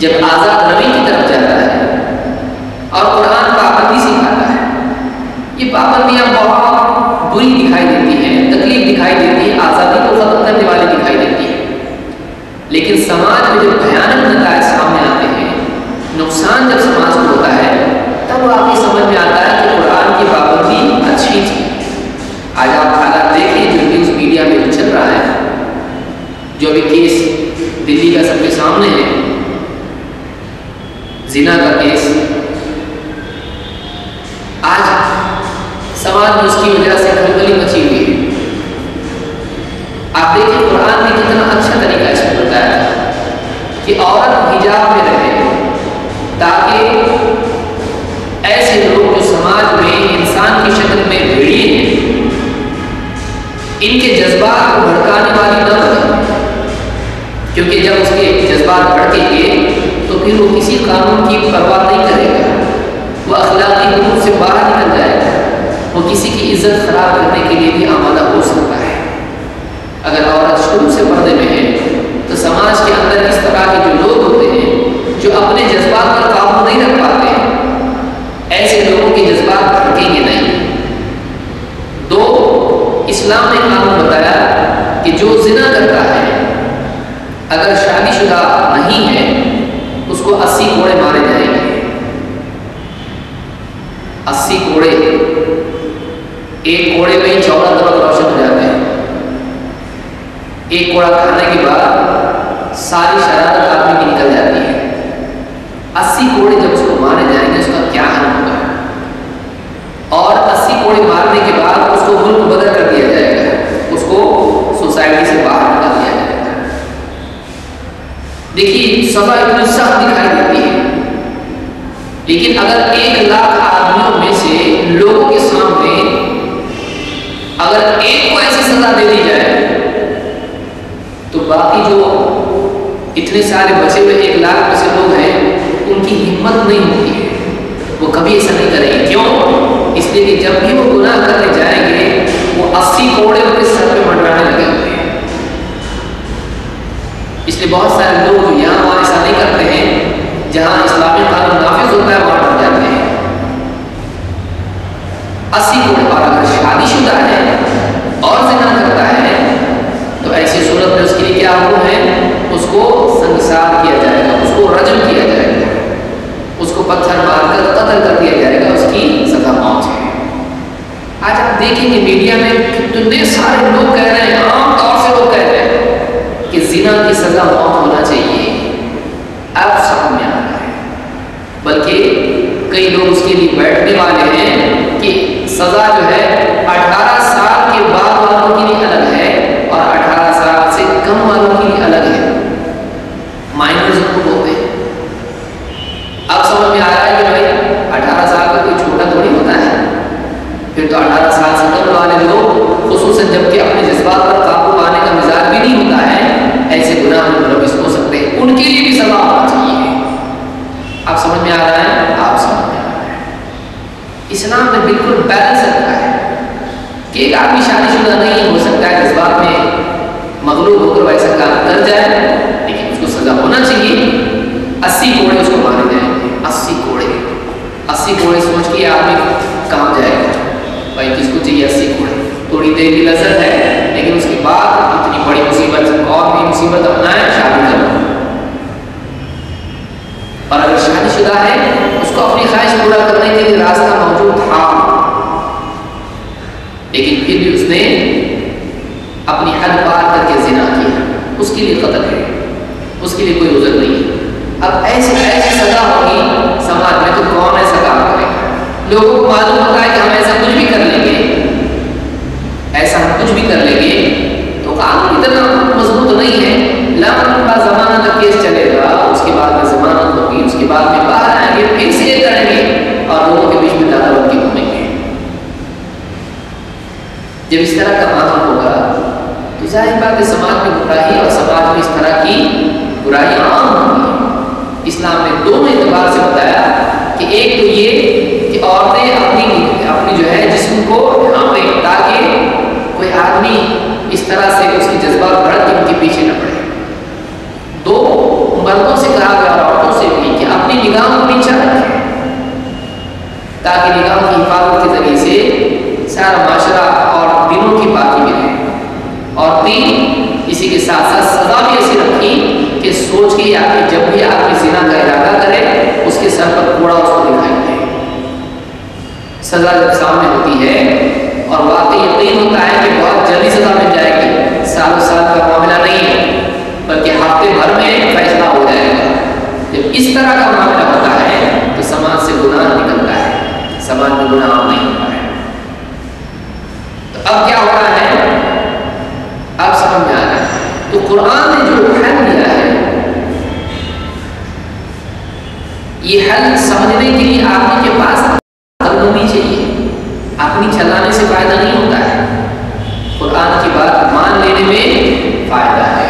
جب آزاد روی کی طرف جاتا ہے اور قرآن پابندی سکھاتا ہے، یہ پابندیاں بہت بری دکھائی دیتی ہیں، تکلیف دکھائی دیتی ہے، آزادی کو ختم کرنے والی دکھائی دیتی ہے، لیکن سماج میں جب بھیانک نتائج سامنے آتے ہیں، نقصان جب سماج کو ہوتا ہے، تب واقعی سمجھ میں آتا ہے کہ قرآن کی پابندی اچھی تھی۔ آج آپ حالات دیکھیں جو نیوز میڈیا میں بھی چل رہا ہے، جو ابھی کیس دلی کا سب کے سامنے ہے، زنا کا کیس، آج سماج میں اس کی وجہ سے کھلبلی مچی ہوئی ہے۔ آپ دیکھیں قرآن نے کتنا اچھا طریقہ اس کو بتایا تھا کہ عورت حجاب میں رہے، تاکہ ایسے لوگ جو سماج میں انسان کی شکل میں بھیڑیے ہیں، ان کے جذبات کو بھڑکانے والی نہ بنے۔ کیونکہ جب اس کے جذبات بھڑکیں گے تو پھر وہ کسی قانون کی پرواہ نہیں کرے گا، وہ اخلاقی حدود سے باہر نکل جائے گا، وہ کسی کی عزت خراب کرنے کے لیے بھی آمادہ ہو سکتا ہے۔ اگر عورت شروع سے پردے میں ہے تو سماج کے اندر اس طرح کے جو لوگ ہوتے ہیں جو اپنے جذبات پر قابو نہیں رکھ پاتے ہیں، ایسے لوگوں کے جذبات بھڑکیں گے نہیں۔ دو، اسلام نے قانون بتایا کہ جو زنا کرتا ہے اگر شادی شدہ نہیں ہے اس کو 80 کوڑے مارے جائیں گے۔ 80 کوڑے، ایک کوڑے میں 14 طبق روشن ہو جاتے ہیں۔ ایک کوڑا کھانے کے بعد ساری شرارت آدمی کی نکل جاتی ہے۔ 80 کوڑے جب اس کو مارے جائیں گے اس کا کیا حل ہوگا؟ اور 80 کوڑے مارنے کے بعد اس کو ملک بدر کر دیا جائے گا، اس کو سوسائٹی سے باہر نکال دیا جائے گا۔ دیکھیے سزا اتنی سخت دکھائی دیتی ہے، لیکن اگر 1 لاکھ آدمیوں میں سے لوگوں کے سامنے اگر ایک کو ایسی سزا دے دی جائے تو باقی جو اتنے سارے بچے ہوئے 1 لاکھ میں سے لوگ ہیں ان کی ہمت نہیں ہوتی ہے، وہ کبھی ایسا نہیں کریں گے۔ کیوں؟ اس لیے کہ جب بھی وہ گناہ کرنے جائیں گے وہ 80 کوڑے ان کے سر پہ منڈرانے لگے ہوئے ہیں۔ اس لیے بہت سارے لوگ جو یہاں وہاں ایسا نہیں کرتے ہیں، جہاں اسلامی قانون نافذ ہوتا ہے وہاں ڈر جاتے ہیں۔ 80 کوڑے، اور اگر شادی شدہ ہے اور زنا کرتا ہے تو ایسی صورت میں اس کے لیے کیا حکم ہے؟ اس کو سنگسار کیا جائے گا، اس کو رجم کیا جائے گا، اس کو پتھر مار کر قتل کر دیا جائے گا، اس کی سزا موت ہے۔ آج آپ دیکھیں گے میڈیا میں کتنے سارے لوگ کہہ رہے ہیں، عام طور سے لوگ کہہ رہے ہیں کہ زنا کی سزا موت ہونا چاہیے۔ اب سمجھ میں آ رہا ہے، بلکہ کئی لوگ اس کے لیے بیٹھنے والے ہیں کہ سزا جو ہے 18 سال کے بعد والوں کے لیے الگ ہے اور 18 سال سے کم والوں کے لیے الگ ہے، مائنرز کو بولتے ہیں۔ اب سمجھ میں آ رہا ہے کہ بھائی 18 سال کا کوئی چھوٹا تھوڑی ہوتا ہے، پھر تو 18 سال سے کم والے لوگ، خصوصاً جب کہ اپنے جذبات پر قابو پانے کا مزاج بھی نہیں ہوتا ہے، ایسے گناہ میں ملوث ہو سکتے ہیں، ان کے لیے بھی سزا ہونا چاہیے۔ آپ سمجھ میں آ رہا ہے؟ آپ سمجھ میں آ رہا ہے۔ اسلام نے بالکل بیلنس رکھا ہے کہ ایک آدمی شادی شدہ نہیں ہو سکتا ہے جذبات میں مغلوب ہو کر ایسا کام کر جائے، لیکن اس کو سزا ہونا چاہیے۔ 80 کوڑے اس کو مارے جائیں گے، 80 کوڑے۔ 80 کوڑے سوچ کے آدمی کام جائے گا، بھائی کس کو چاہیے 80 کوڑے؟ تھوڑی دیر کی لذت ہے، لیکن اس کے بعد اتنی بڑی مصیبت، اور بھی مصیبت اپنائے، شادی کرو۔ اور اگر شادی شدہ ہے اس کو اپنی خواہش پورا کرنے کے لیے راستہ موجود تھا، لیکن پھر بھی اس نے اپنی حد پار کر کے زنا کیا، اس کے لیے قتل ہے، اس کے لیے کوئی عذر نہیں ہے۔ اب ایسی سزا ہوگی سماج میں تو کون ایسا کام کرے گا؟ لوگوں کو معلوم ہوتا ہے کہ ہم ایسا کچھ بھی کر لیں گے، ایسا ہم کچھ بھی کر لیں گے تو قانون اتنا مضبوط نہیں ہے، لمبا زمانہ تک کیس چلے گا، اس کے بعد میں ضمانت ہوگی، اس کے بعد میں باہر آئیں گے، پھر سے یہ کریں گے اور لوگوں کے بیچ میں دادا بن کے گھومیں گے۔ جب اس طرح کا ماحول ہوگا تو ظاہر بات ہے سماج میں گمراہی اور سماج میں اس طرح کی برائی عام ہوگی۔ اسلام نے دونوں اعتبار سے بتایا کہ ایک تو یہ کہ عورتیں اپنی جو ہے جسم کو ڈھانپیں تاکہ کوئی آدمی اس طرح سے اس کی جذبات بڑھ کے ان کے پیچھے نہ پڑے۔ دو، مردوں سے کہا گیا اور عورتوں سے بھی کہ اپنی نگاہ کو نیچا رکھیں تاکہ نگاہ کی حفاظت کے ذریعے سے سارا معاشرہ اور دلوں کی پاکی ملے۔ اور تین، اسی کے ساتھ ساتھ سزا بھی ایسی رکھی کہ سوچ کے آدمی جب بھی آدمی زنا کا ارادہ کرے اس کے سر پر کوڑا اس کو دکھائی دے۔ سزا جب سامنے ہوتی ہے اور واقعی یقین ہوتا ہے کہ بہت جلدی سزا مل جائے گی، سال کا معاملہ نہیں ہے بلکہ ہفتے بھر میں فیصلہ ہو جائے گا، جب اس طرح کا معاملہ ہوتا ہے تو سماج سے گناہ نکلتا ہے، سماج میں گناہ عام نہیں ہوتا ہے۔ تو اب کیا ہو رہا ہے؟ اب سمجھ میں آ رہا ہے۔ تو قرآن نے جو حل دیا ہے یہ حل سمجھنے کے لیے آدمی کے پاس عقل ہونی چاہیے، اپنی چلانے سے فائدہ نہیں ہوتا ہے، قرآن کی بات مان لینے میں فائدہ ہے۔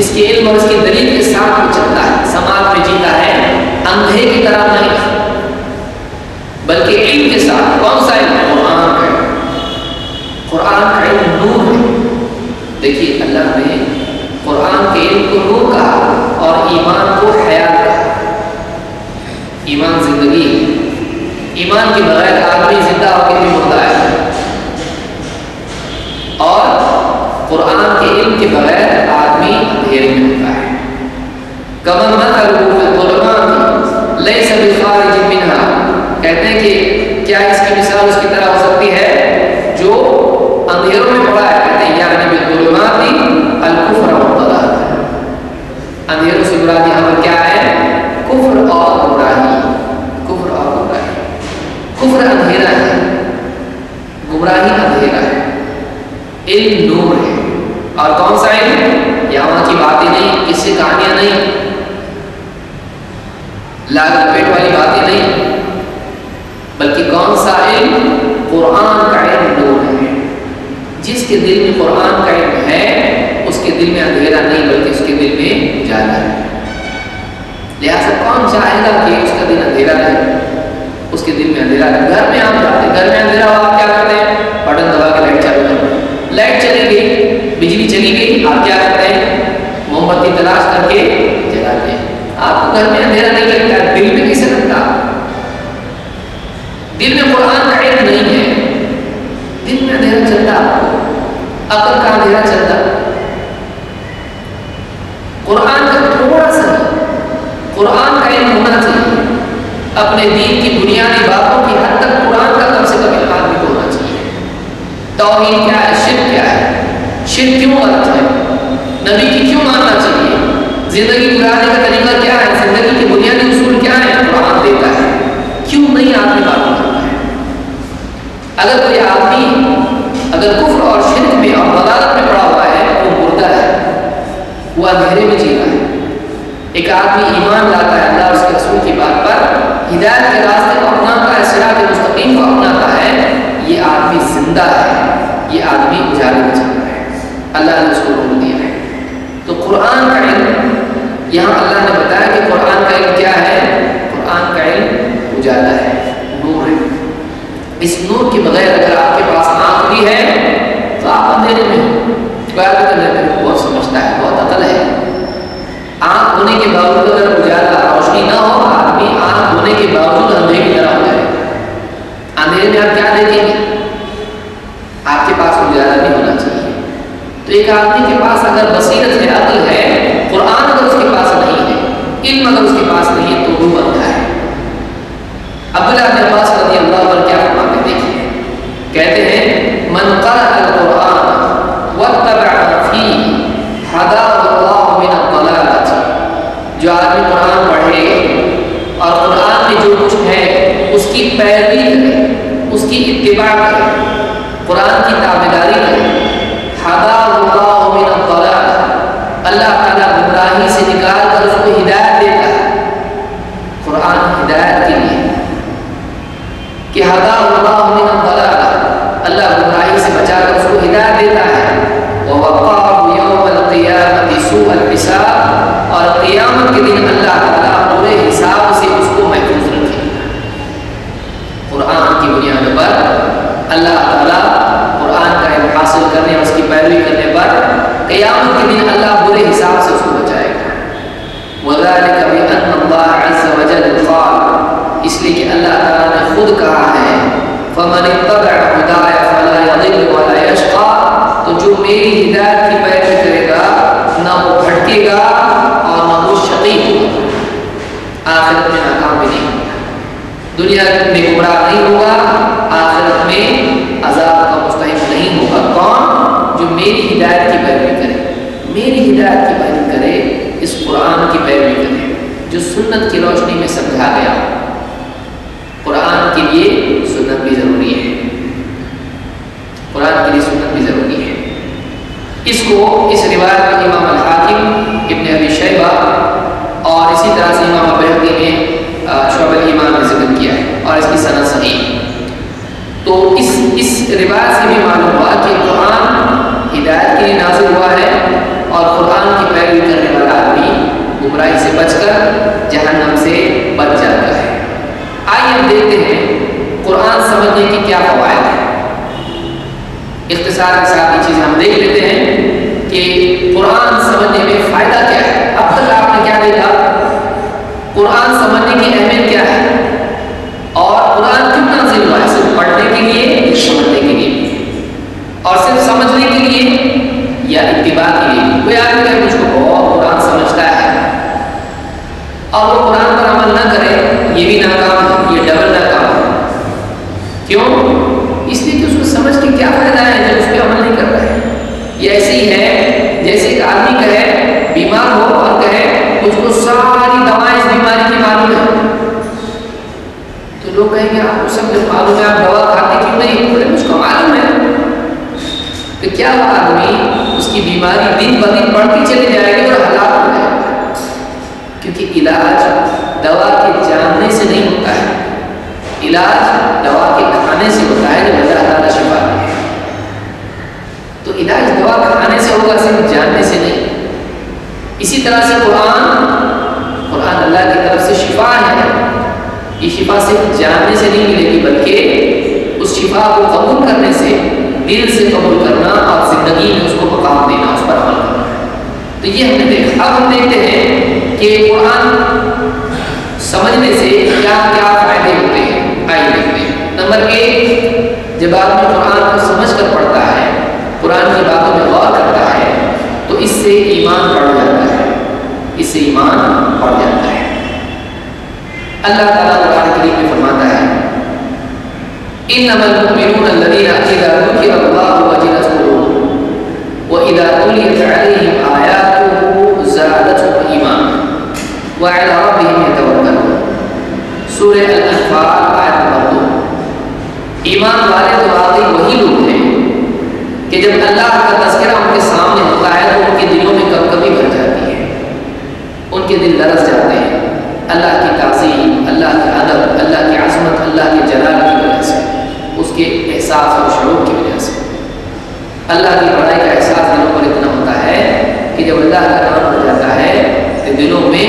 اس کے علم اور اس کی دلیل کے ساتھ وہ چلتا ہے، سماعت میں جیتا ہے، اندھے کی طرح نہیں، بلکہ علم کے ساتھ۔ کون سا علم؟ قرآن کا علم۔ قرآن کا علم نور ہے۔ دیکھیے اللہ نے قرآن کے علم کو نور کہا اور ایمان کو حیات کہا۔ ایمان زندگی ہے، ایمان کے بغیر آدمی زندہ ہو کے بھی مردہ ہے، اور قرآن کے علم کے بغیر آدمی اندھیرے میں ہوتا ہے۔ کمن مثلہ فی الظلمات لیس بخارج منہا، کہتے ہیں کہ کیا اس کی مثال اس کی طرح ہو سکتی ہے جو اندھیروں میں پڑا ہے؟ کہتے ہیں یعنی بالظلمات الکفر والضلال، اندھیروں سے مراد یہاں پر کیا ہے؟ کفر اور گمراہی۔ کفر اور گمراہی، کفر اندھیرا ہے، گمراہی اندھیرا ہے، علم نور ہے۔ اور کون سا علم؟ یہاں کی باتیں نہیں، کس سے کہانیاں نہیں، لاگ لپیٹ والی باتیں نہیں، بلکہ کون سا علم؟ قرآن کا علم نور ہے۔ جس کے دل میں قرآن کا علم ہے اس کے دل میں اندھیرا نہیں بلکہ اس کے دل میں اجالا ہے۔ لہٰذا کون چاہے گا کہ اس کا دل اندھیرا رہے؟ اس کے دل میں اندھیرا ہے۔ گھر میں آپ جاتے ہیں، گھر میں اندھیرا ہوا آپ کیا کرتے ہیں؟ بٹن دبا کے لائٹ چالو کرتے، لائٹ چلی گئی، بجلی چلی گئی، آپ کیا کرتے ہیں؟ موم بتی تلاش کر کے جلاتے ہیں۔ آپ کو گھر میں اندھیرا نہیں لگتا ہے، دل میں کیسے لگتا؟ دل میں قرآن کا علم نہیں ہے، دل میں اندھیرا چلتا، آپ کو عقل کا اندھیرا چلتا۔ قرآن کا تھوڑا سا قرآن کا علم ہونا چاہیے، اپنے دین کی بنیادی باتوں کی حد تک قرآن کا کم سے کم علم آدمی کو ہونا چاہیے۔ توحید کیا ہے، شرک کیا ہے، شرک کیوں غلط ہے، نبی کی کیوں ماننا چاہیے، زندگی گزارنے کا طریقہ کیا ہے، زندگی کے بنیادی اصول کیا ہے، قرآن دیتا ہے، کیوں نہیں آدمی معلوم کرتا ہے۔ اگر کوئی آدمی اگر کفر اور شرک میں اور ضلالت میں پڑا ہوا ہے وہ مردہ ہے، وہ اندھیرے میں جی رہا ہے۔ ایک آدمی ایمان لاتا ہے اللہ اور اس کے رسول کی بات پر، ہدایت کے راستے کو اپناتا ہے، صراط مستقیم کو اپناتا ہے، یہ آدمی زندہ ہے، یہ آدمی اجالے میں چل رہا ہے، اللہ نے اس کو نور دیا ہے۔ تو قرآن کا علم، یہاں اللہ نے بتایا کہ قرآن کا علم کیا ہے؟ قرآن کا علم اجالا ہے، نور ہے۔ اس نور کے بغیر اگر آپ کے پاس آنکھ بھی ہے تو آپ اندھیرے میں کوئی آدمی بہت سمجھتا ہے، بہت عقل ہے، آنکھ ہونے کے باوجود اگر اجالا روشنی نہ ہو، آدمی آنکھ ہونے کے باوجود اندھیرے کی طرح ہو جائے گا۔ اندھیرے میں آپ کیا دیکھیں گے؟ آپ کے پاس اجالا بھی ہونا چاہیے۔ تو ایک آدمی کے پاس اگر بصیرت ہے، عقل ہے، قرآن اگر اس کے پاس نہیں ہے، علم اگر اس کے پاس نہیں ہے تو وہ اندھا ہے۔ عبداللہ بن عباس رضی اللہ عنہ کیا فرماتے دیکھیے، کہتے ہیں من قرأ القرآن واتبع فیہ ہداہ اللہ من الضلالۃ، جو آدمی قرآن پڑھے اور قرآن میں جو کچھ ہے اس کی پیروی کرے، اس کی اتباع کرے، قرآن کی تابعداری کرے، ہداہ اللہ من الضلالۃ، اللہ تعالیٰ گمراہی سے نکال کر اس کو ہدایت دیتا ہے۔ قرآن ہدایت کے لیے کہ ہداہ اللہ من الضلالۃ، اللہ گمراہی سے بچا کر اس کو ہدایت دیتا ہے۔ ووقاه يوم القيامة سوء الحساب، اور قیامت کے دن اللہ تعالیٰ پورے حساب سے اس کو محفوظ رکھے گا۔ قرآن کی بنیاد پر اللہ تعالیٰ قرآن کا علم حاصل کرنے اور اس کی پیروی کرنے پر قیامت کے دن اللہ برے حساب سے اس کو بچائے گا۔ وذلك بأن الله عز وجل قال، اس لیے کہ اللہ تعالیٰ نے خود کہا ہے فمن اتبع هداي فلا يضل ولا يشقى، تو جو میری ہدایت کی پیروی کرے گا نہ وہ بھٹکے گا اور نہ وہ شقی ہوگا، آخرت میں ناکام بھی نہیں ہوگا، دنیا میں گمراہ نہیں ہوگا، آخرت میں عذاب کا مستحق نہیں ہوگا۔ کون؟ جو میری ہدایت کی پیروی کرے، میری ہدایت کی پیروی کرے، اس قرآن کی پیروی کرے جو سنت کی روشنی میں سمجھا گیا۔ قرآن کے لیے سنت بھی ضروری ہے، قرآن کے لیے سنت بھی ضروری ہے۔ اس کو اس روایت میں امام الحاکم ابن ابی شیبہ اور اسی طرح سے امام بہقی نے شعب الایمان میں ذکر کیا ہے اور اس کی سند صحیح ہے۔ تو اس روایت سے بھی معلوم ہوا کہ قرآن ہدایت کے لیے نازل ہوا ہے اور قرآن کی پیروی برائی سے بچ کر جہنم سے بچ جاتا ہے۔ آئیے ہم دیکھتے ہیں قرآن سمجھنے کی کیا فوائد ہیں۔ اختصار کے ساتھ یہ چیزیں ہم دیکھ لیتے ہیں کہ قرآن سمجھنے میں فائدہ کیا ہے۔ اب تک آپ نے کیا دیکھا؟ قرآن سمجھنے کی اہمیت کیا ہے اور قرآن کیوں نازل ہوا ہے؟ صرف پڑھنے کے لیے، سمجھنے کے لیے، اور صرف سمجھنے کے لیے یا اتباع کے لیے؟ کوئی آدمی کہ مجھ کو بہت قرآن سمجھتا ہے اور وہ قرآن پر عمل نہ کرے، یہ بھی ناکام ہے، یہ ڈبل ناکام ہے۔ کیوں؟ اس لیے کہ اس کو سمجھ کے کیا فائدہ ہے جب اس پہ عمل نہیں کر رہا ہے۔ یہ ایسے ہی ہے جیسے ایک آدمی کہے بیمار ہو اور کہے مجھ کو ساری دوائیں اس بیماری کی معلوم ہے، تو لوگ کہیں گے آپ کو سب کچھ معلوم ہے، آپ دوا کھاتے کیوں نہیں؟ بولے مجھ کو معلوم ہے۔ تو کیا وہ آدمی اس کی بیماری دن بدن بڑھتی چلی جائے گی اور ہلاک ہو جائے گا؟ کیونکہ علاج دوا کے جاننے سے نہیں ہوتا ہے، علاج دوا کے کھانے سے ہوتا ہے جب اللہ تعالیٰ شفا دے۔ تو علاج دوا کھانے سے ہوگا، صرف جاننے سے نہیں۔ اسی طرح سے قرآن اللہ کی طرف سے شفا ہے۔ یہ شفا صرف جاننے سے نہیں ملے گی بلکہ اس شفا کو قبول کرنے سے، دل سے قبول کرنا اور زندگی میں اس کو مقام دینا، اس پر عمل کرنا۔ تو یہ ہم نے دیکھا۔ اب ہم دیکھتے ہیں کہ قرآن سمجھنے سے کیا کیا فائدے ہوتے ہیں۔ آئیے دیکھتے ہیں۔ نمبر 1، جب آدمی قرآن کو سمجھ کر پڑھتا ہے، قرآن کی باتوں میں غور کرتا ہے، تو اس سے ایمان بڑھ جاتا ہے، اس سے ایمان بڑھ جاتا ہے۔ اللہ تعالیٰ قرآن کریم میں فرماتا ہے انما المؤمنون الذين اذا ذكر الله وجلت قلوبهم واذا تليت عليهم آياته زادتهم ایمانا وعلى ربهم يتوکلون۔ سورہ الانفال آیت نمبر 2۔ ایمان والے تو واقعی وہی لوگ ہیں کہ جب اللہ کا تذکرہ ان کے سامنے ہوتا ہے تو ان کے دلوں میں کبھی بھر جاتی ہے، ان کے دل لرز جاتے ہیں اللہ کی تعظیم، اللہ کے ادب، اللہ کی عظمت، اللہ کے جلال کی وجہ سے، اس کے احساس اور شعور کی وجہ سے۔ اللہ کی بڑائی کا احساس دلوں پر اتنا ہوتا ہے کہ جب اللہ کا نام ہو جاتا ہے تو دلوں میں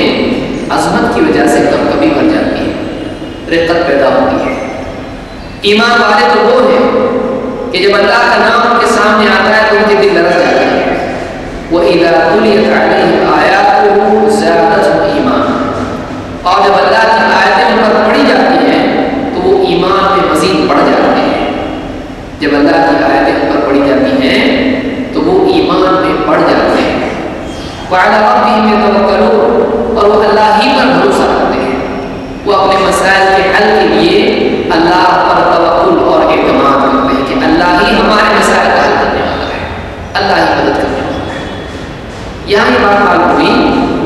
عظمت کی وجہ سے کبھی بھر جاتی ہے، رقت پیدا ہوتی ہے۔ ایمان والے تو وہ ہیں کہ جب اللہ کا نام ان کے سامنے آتا ہے تو ان کے دل لرز جاتے ہیں۔ وَإِذَا تُلِيَتْ عَلَيْهِمْ آيَاتُهُ زَادَتْهُمْ ایمانا، اور جب اللہ کی آیتیں ان پر پڑھی جاتی ہیں تو وہ ایمان میں مزید بڑھ جاتے ہیں۔ جب اللہ کی آیتیں ان پر پڑھی جاتی ہیں تو وہ ایمان میں بڑھ جاتے ہیں۔ وَعَلَىٰ رَبِّهِمْ يَتَوَكَّلُونَ، اور وہ اللہ ہی پر بھروسہ رکھتے ہیں، وہ اپنے مسائل کے حل کے لیے اللہ پر توکل اور اعتماد کرتے ہیں کہ اللہ ہی ہمارے مسائل کا حل کرنے والا ہے، اللہ ہی مدد کرنے والا ہے۔ یہاں یہ بات معلوم ہوئی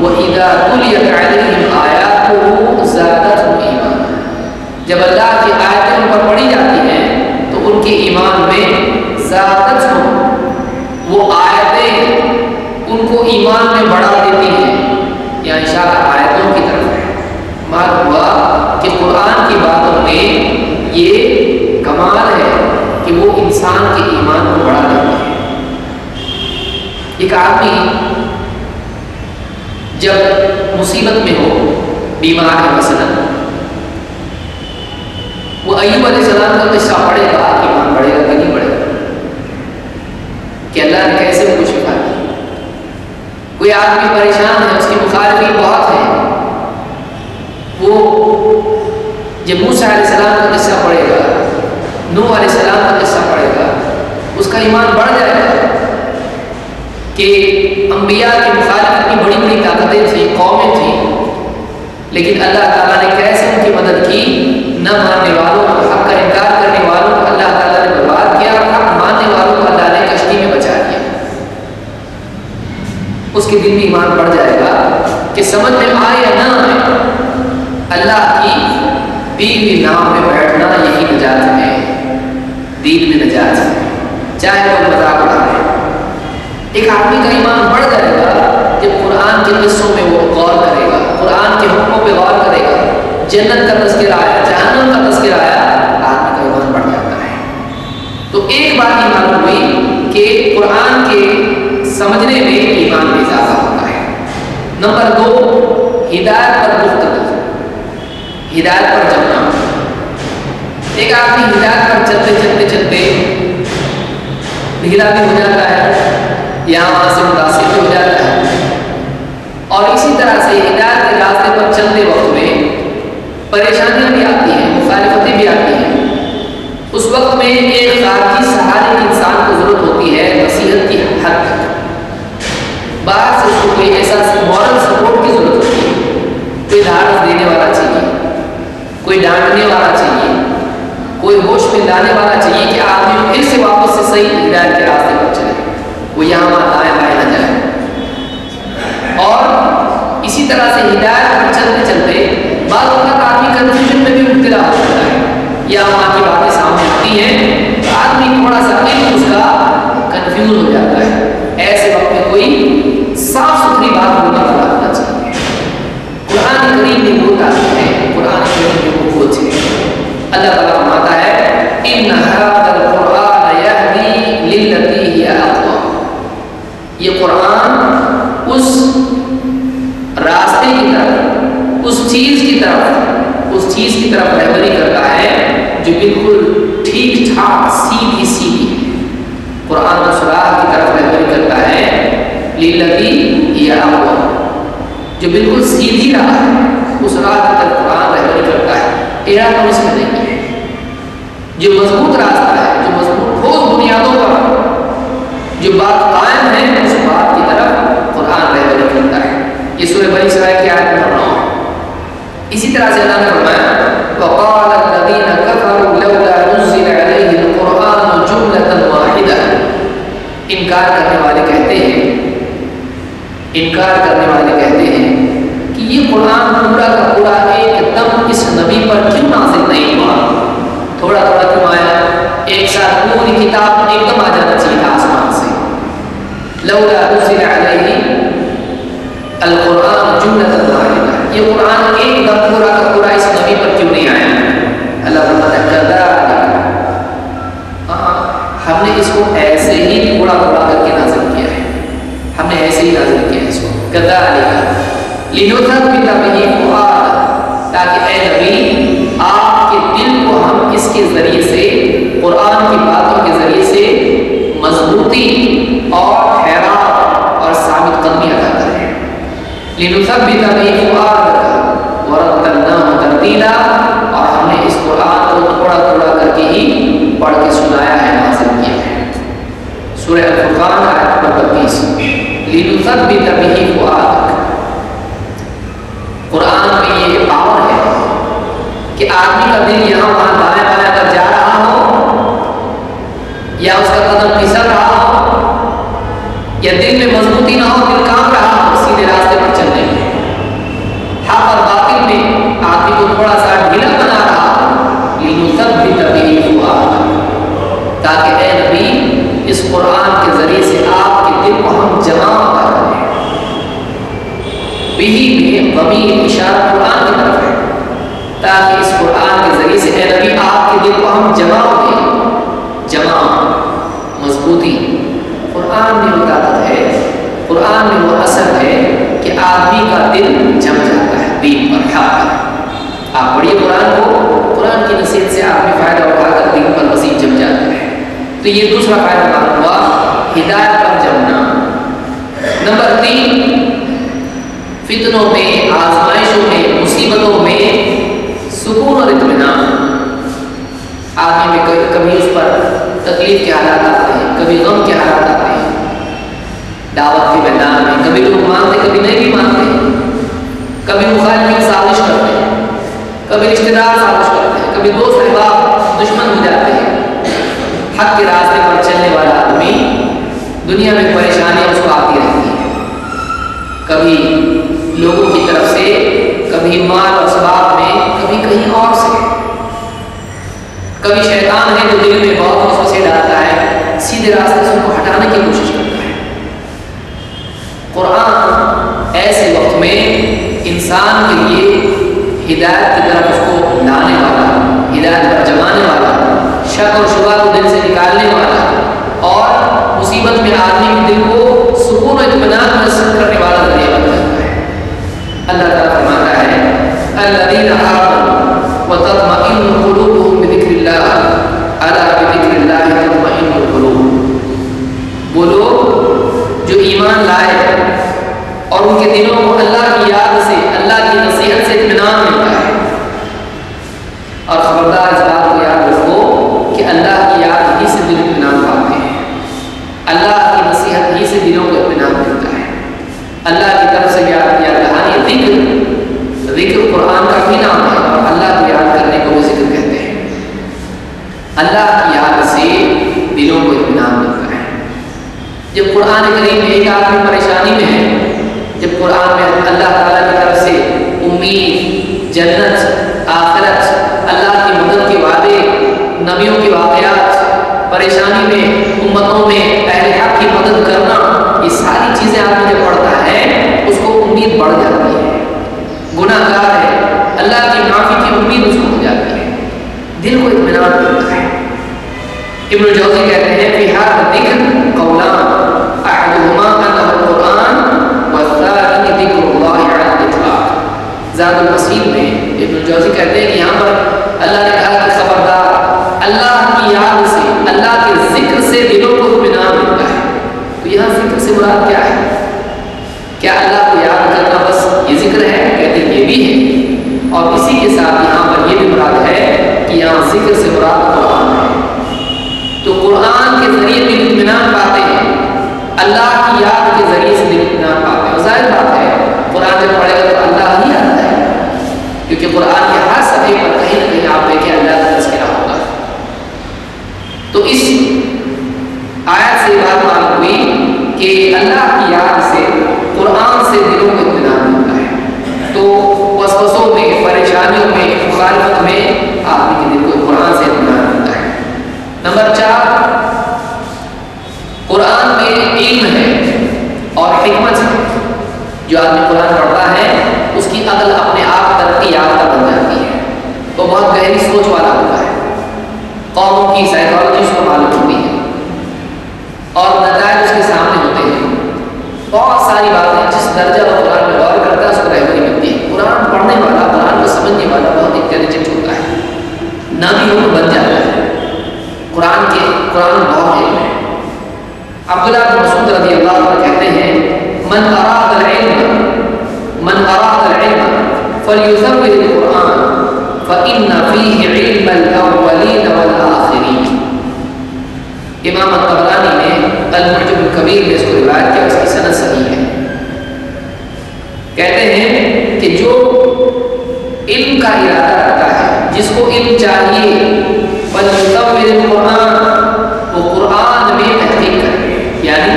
وَإِذَا تُلِيَتْ عَلَيْهِمْ آيَاتُهُ زَادَتْهُمْ ایمانا، جب اللہ کی آیتیں ان پر پڑھی جاتی ہیں تو ان کے ایمان میں زادتہم، وہ آیتیں ان کو ایمان میں بڑھا دیتی ہیں۔ یا اشارہ آیتوں کی طرف ہے۔ معلوم ہوا کہ قرآن کی باتوں میں یہ کمال ہے کہ وہ انسان کے ایمان کو بڑھا دیتی ہے۔ ایک آدمی جب مصیبت میں ہو، بیمار ہے مثلا، وہ ایوب علیہ السلام کا قصہ پڑھے گا، ایمان بڑھے گا کہ نہیں بڑھے گا؟ کہ اللہ نے کیسے ان کو شفا دی۔ کوئی آدمی پریشان ہے، اس کی مخالفین بہت ہیں، وہ جب موسیٰ علیہ السلام کا قصہ پڑھے گا، نوح علیہ السلام کا قصہ پڑھے گا، اس کا ایمان بڑھ جائے گا کہ انبیاء کی مخالفت کی بڑی بڑی طاقتیں تھیں، قومیں تھیں، لیکن اللہ تعالیٰ نے کیسے ان کی مدد کی۔ نہ ماننے والوں کو، حق کا انکار کرنے والوں کو اللہ تعالیٰ نے برباد کیا، اور حق ماننے والوں کو اللہ نے کشتی میں بچا دیا۔ اس کے دل میں ایمان بڑھ جائے گا کہ سمجھ میں آئے یا نہ آئے، اللہ کی دی ہوئی نام میں بیٹھنا یہی نجات ہے، دین میں نجات ہے، چاہے وہ مذاق اڑا رہے۔ ایک آدمی کا ایمان بڑھ جائے گا جب قرآن کے قصوں میں وہ غور کرے گا، قرآن کے حکموں پہ غور کرے گا، جنت کا تذکرہ آیا، جہنم کا تذکرہ آیا، آدمی کا ایمان بڑھ جاتا ہے۔ تو ایک بات یہ معلوم ہوئی کہ قرآن کے سمجھنے میں ایمان میں اضافہ ہوتا ہے۔ نمبر 2، ہدایت پر گفتگو، ہدایت پر جمنا۔ ایک آدمی ہدایت پر چلتے چلتے چلتے ڈھیلا بھی ہو جاتا ہے، یہاں وہاں سے متاثر بھی ہو جاتا ہے، اور اسی طرح سے ہدایت کے راستے پر چلتے وقت میں پریشانیاں بھی آتی ہیں، مخالفتیں بھی آتی ہیں۔ اس وقت میں ایک خارجی سہارے کی انسان کو ضرورت ہوتی ہے، نصیحت کی حد تک باہر سے اس کو کوئی ایسا مورل سپورٹ کی ضرورت ہوتی ہے، کوئی دھارس دینے والا چاہیے، کوئی ڈانٹنے والا چاہیے، کوئی ہوش میں لانے والا چاہیے کہ آدمی پھر سے واپس سے صحیح ہدایت کے راستے پر چلے، وہ یہاں وہاں دائیں بائیں نہ جائے۔ اور اسی طرح سے ہدایت پر چلتے چلتے بعض اوقات آدمی کنفیوژن میں بھی مبتلا ہو جاتا ہے، یا وہاں کی باتیں سامنے آتی ہیں تو آدمی تھوڑا سا علم اس کا کنفیوز ہو جاتا ہے۔ ایسے وقت میں کوئی صاف ستھری بات بولنے والا ہونا چاہیے۔ قرآن کریم میں وہ تعلیم ہے، قرآن کریم میں وہ کچھ ہے۔ اللہ تعالیٰ فرماتا ہے ان ھذا القرآن یہدی للتی ہی اقوم، یہ قرآن اس راستے کی طرف، اس چیز کی طرف رہبری کرتا ہے جو بالکل ٹھیک ٹھاک سیدھی سیدھی ہے۔ قرآن اس راہ کی طرف رہبری کرتا ہے للتی ہی اقوم، جو بالکل سیدھی راہ ہے، اس راہ کی طرف قرآن رہبری کرتا ہے، ایڑا تو اس میں نہیں ہے۔ جو مضبوط راستہ ہے، جو مضبوط ٹھوس بنیادوں پر جو بات قائم ہے، اس بات کی طرف قرآن رہبری کرتا ہے۔ یہ سورہ بنی اسرائیل کی آیت نمبر 9 ہے۔ اسی طرح سے اللہ نے فرمایا وقال الذين كفروا لولا نزل عليه القرآن جملة واحدة، انکار کرنے والے کہتے ہیں کہ یہ قرآن پورا کا پورا ایک دم اس نبی پر کیوں نازل نہیں ہوا، تھوڑا تھوڑا کیوں آیا، ایک ساتھ پوری کتاب ایک دم آ جانا چاہیے تھا آسمان سے۔ لولا نزل علیہ القرآن جملۃ واحدہ، یہ قرآن ایک دم پورا کا پورا اس نبی پر کیوں نہیں آیا؟ اللہ فرماتا ہے کذالک، ہم نے اس کو ایسے ہی تھوڑا تھوڑا کر کے نازل کیا ہے، ہم نے ایسے ہی نازل کیا ہے اس کو، کذالک لیثبت بہ فؤادک، تاکہ اے نبی آپ کے دل کو ہم اس کے ذریعے سے، قرآن کی باتوں کے ذریعے سے مضبوطی اور حیرات اور ثابت قدمی عطا کریں۔ لنثبت بہ فؤادک ورتلناہ ترتیلا، اور ہم نے اس قرآن کو تھوڑا تھوڑا کر کے ہی پڑھ کے سنایا ہے، نازل کیا ہے۔ سورہ الفرقان آیت نمبر 32، لنثبت بہ فؤادک۔ قرآن میں یہ پاور ہے کہ آدمی کا دل یہاں وہاں دائیں بائیں اگر جا رہا ہو، یا اس کا قدم پھسل رہا ہو، یا دل میں مضبوطی نہ ہو، دل کام رہا ہو سیدھے راستے پر چلنے میں، حق اور باطل میں آدمی کو تھوڑا سا ڈھیلا بنا رہا ہو، لنثبت بہ فؤادک، تاکہ اے نبی اس قرآن کے ذریعے سے آپ کے دل کو ہم جمع عطا کریں۔ بہ میں ضمیر اشارہ قرآن کی طرف ہے، تاکہ اس قرآن کے ذریعے سے اے نبی آپ کے دل کو ہم جمع دیں، جمع، مضبوطی۔ قرآن میں وہ طاقت ہے، قرآن میں وہ اثر ہے کہ آدمی کا دل جم جاتا ہے دین پر، حق پر۔ آپ پڑھیے قرآن کو، قرآن کی نصیحت سے آدمی فائدہ اٹھا کر دین پر مزید جم جاتا ہے۔ تو یہ دوسرا فائدہ معلوم ہوا، ہدایت پر جمنا۔ نمبر 3، فتنوں میں، آزمائشوں میں، مصیبتوں میں سکون اور اطمینان۔ آدمی میں کبھی اس پر تکلیف کے حالات آتے ہیں، کبھی غم کے حالات آتے ہیں، دعوت کے میدان میں کبھی لوگ مانتے کبھی نہیں بھی مانتے، کبھی مخالفین سازش کرتے ہیں، کبھی رشتہ دار سازش کرتے ہیں، کبھی دوست احباب دشمن ہو جاتے ہیں۔ حق کے راستے پر چلنے والا آدمی دنیا میں پریشانیاں اس کو آتی رہتی ہیں، کبھی لوگوں کی طرف سے، کبھی مال اور اسباب میں، کبھی کہیں اور سے، کبھی شیطان ہے جو دل میں بہت وسوسے ڈالتا ہے، سیدھے راستے سے ان کو ہٹانے کی کوشش کرتا ہے۔ قرآن ایسے وقت میں انسان کے لیے ہدایت کی طرف اس کو لانے والا، ہدایت پر جمانے والا، شک اور شبہ کو دل سے نکالنے والا، اور مصیبت میں آدمی کے دل کو سکون و اطمینان میسر کرنے والا ذریعہ بن جاتا ہے۔ اللہ تعالیٰ الذین آمنوا وتطمئن قلوبهم بذکر اللہ الا بذکر اللہ تطمئن القلوب، وہ لوگ جو ایمان لائے اور ان کے دلوں کو اللہ کی یاد سے، اللہ کی نصیحت سے اطمینان ملتا ہے۔ اور خبردار اس بات کو یاد رکھو کہ اللہ کی یاد ہی سے دل اطمینان پاتے ہیں، اللہ کی نصیحت ہی سے دلوں کو اطمینان ملتا ہے۔ اللہ کی طرف سے یاد کیا دہانی ذکر قرآن کا بھی نام ہے، اور اللہ کو یاد کرنے کو وہ ذکر کہتے ہیں۔ اللہ کی یاد سے دلوں کو اطمینان ملتا ہے۔ جب قرآن کریم میں ایک آدمی پریشانی میں ہے، جب قرآن میں اللہ تعالیٰ کی طرف سے امید، جنت، آخرت، اللہ کی مدد کے وعدے، نبیوں کے واقعات، پریشانی میں امتوں میں اہل حق کی مدد کرنا، یہ ساری چیزیں آدمی جب پڑھتا ہے اس کو امید بڑھ جاتی ہے۔ گناہ گار ہے، اللہ کی معافی کی امید اس کو ہو جاتی ہے، دل کو اطمینان ملتا ہے۔ ابن جوزی کہتے ہیں فی ھذا الذکر قولان احدہما انہ القرآن والثانی ذکر اللہ علی الاطلاق۔ زاد المسیر میں ابن جوزی کہتے ہیں کہ یہاں پر اللہ نے کہا کہ خبردار، اللہ کی یاد سے، اللہ کے ذکر سے دلوں کو اطمینان ملتا ہے۔ تو یہاں ذکر سے مراد کیا ہے؟ کیا اللہ کو یاد کرنا بس یہ ذکر ہے؟ کہتے ہیں یہ بھی ہے، اور اسی کے ساتھ یہاں پر یہ بھی مراد ہے کہ یہاں ذکر سے مراد قرآن ہے۔ تو قرآن کے ذریعے دل اطمینان پاتے ہیں، اللہ کی یاد کے ذریعے سے دل اطمینان پاتے ہیں۔ اور ظاہر بات ہے قرآن جب پڑھے گا تو اللہ ہی آتا ہے، کیونکہ قرآن کے ہر صفحے پر کہیں نہ کہیں آپ دیکھیں اللہ کا تذکرہ ہوگا۔ تو اس آیت سے بات معلوم ہوئی کہ اللہ کی یاد سے، قرآن سے دلوں کو اطمینان ملتا ہے۔ تو وسوسوں میں، پریشانیوں میں، مخالفت میں آدمی کے دل کو قرآن سے اطمینان ملتا ہے۔ نمبر 4، قرآن میں علم ہے اور حکمت ہے۔ جو آدمی قرآن پڑھتا ہے اس کی عقل اپنے آپ ترقی یافتہ بن جاتی ہے، وہ بہت گہری سوچ والا ہوتا ہے، قوم کی سائیکالوجی اس کو معلوم ہوتی ہے اور نتائج اس کے سامنے ہوتے ہیں۔ بہت ساری باتیں جس درجہ وہ قرآن میں غور کرتا ہے اس کو رہبری ملتی ہے۔ قرآن پڑھنے والا، قرآن کو سمجھنے والا بہت انٹیلیجنٹ ہوتا ہے، نبی ہو بن جاتا ہے۔ قرآن بہت علم ہے۔ عبداللہ بن مسعود رضی اللہ عنہ کہتے ہیں من اراد العلم فلیزود القرآن فإن فیہ علم الاولین والآخرین۔ امام الطبرانی نے المعجم الکبیر میں اس کو روایت کیا، اس کی سند صحیح ہے۔ کہتے ہیں کہ جو علم کا ارادہ رکھتا ہے، جس کو علم چاہیے، فلیزود القرآن، وہ قرآن میں تحقیق کرے، یعنی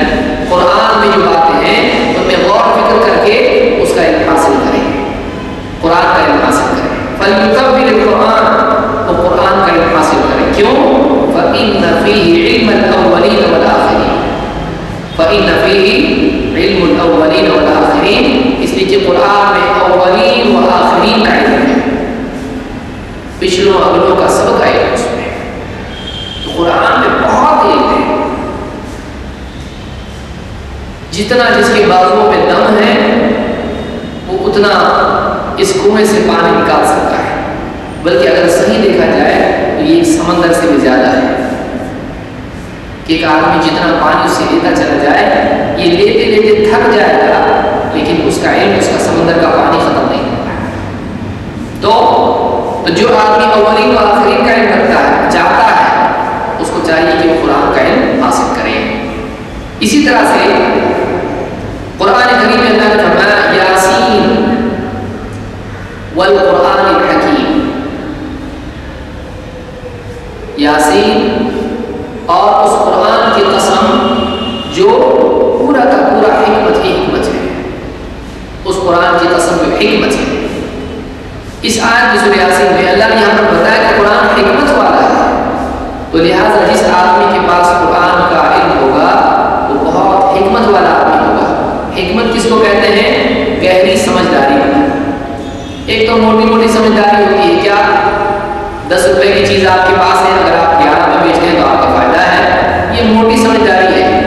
قرآن میں جو باتیں ہیں ان میں غور فکر کر کے اس کا علم حاصل کرے، قرآن کا علم حاصل کرے۔ فلیزود القرآن، وہ قرآن کا علم حاصل کرے۔ کیوں؟ فإن فيه علم الأولين والآخرين، فإن فيه علم الأولين والآخرين، اس لیے کہ قرآن میں اولین و آخرین کا علم ہے، پچھلوں اگلوں کا سب کا علم اس میں۔ تو قرآن میں بہت علم ہے، جتنا جس کے بازوؤں میں دم ہے وہ اتنا اس کنویں سے پانی نکال سکتا ہے، بلکہ اگر صحیح دیکھا جائے تو یہ سمندر سے بھی زیادہ ہے کہ ایک آدمی جتنا پانی اس سے لیتا چلا جائے، یہ لیتے لیتے تھک جائے گا، لیکن اس کا علم، اس کا سمندر کا پانی ختم نہیں ہوتا ہے۔ تو جو آدمی اولین و آخرین کا علم رکھتا ہے، چاہتا ہے، اس کو چاہیے کہ وہ قرآن کا علم حاصل کرے۔ اسی طرح سے قرآن کریم میں اللہ نے فرمایا یاسین والقرآن الحکیم، یاسین اور اس قرآن کی قسم جو پورا کا پورا حکمت ہی حکمت ہے، اس قرآن کی قسم میں حکمت ہے۔ اس آیت میں سورہ یاسین میں اللہ نے یہاں پر بتایا کہ قرآن حکمت والا ہے، تو لہٰذا جس آدمی کے پاس قرآن کا علم ہوگا وہ بہت حکمت والا آدمی ہوگا۔ حکمت کس کو کہتے ہیں؟ گہری سمجھداری۔ ایک تو موٹی موٹی سمجھداری ہوتی ہے، کیا 10 روپے کی چیز آپ کے پاس ہے، اگر آپ 11 میں بیچتے ہیں تو آپ کا فائدہ ہے، یہ موٹی سمجھداری ہے۔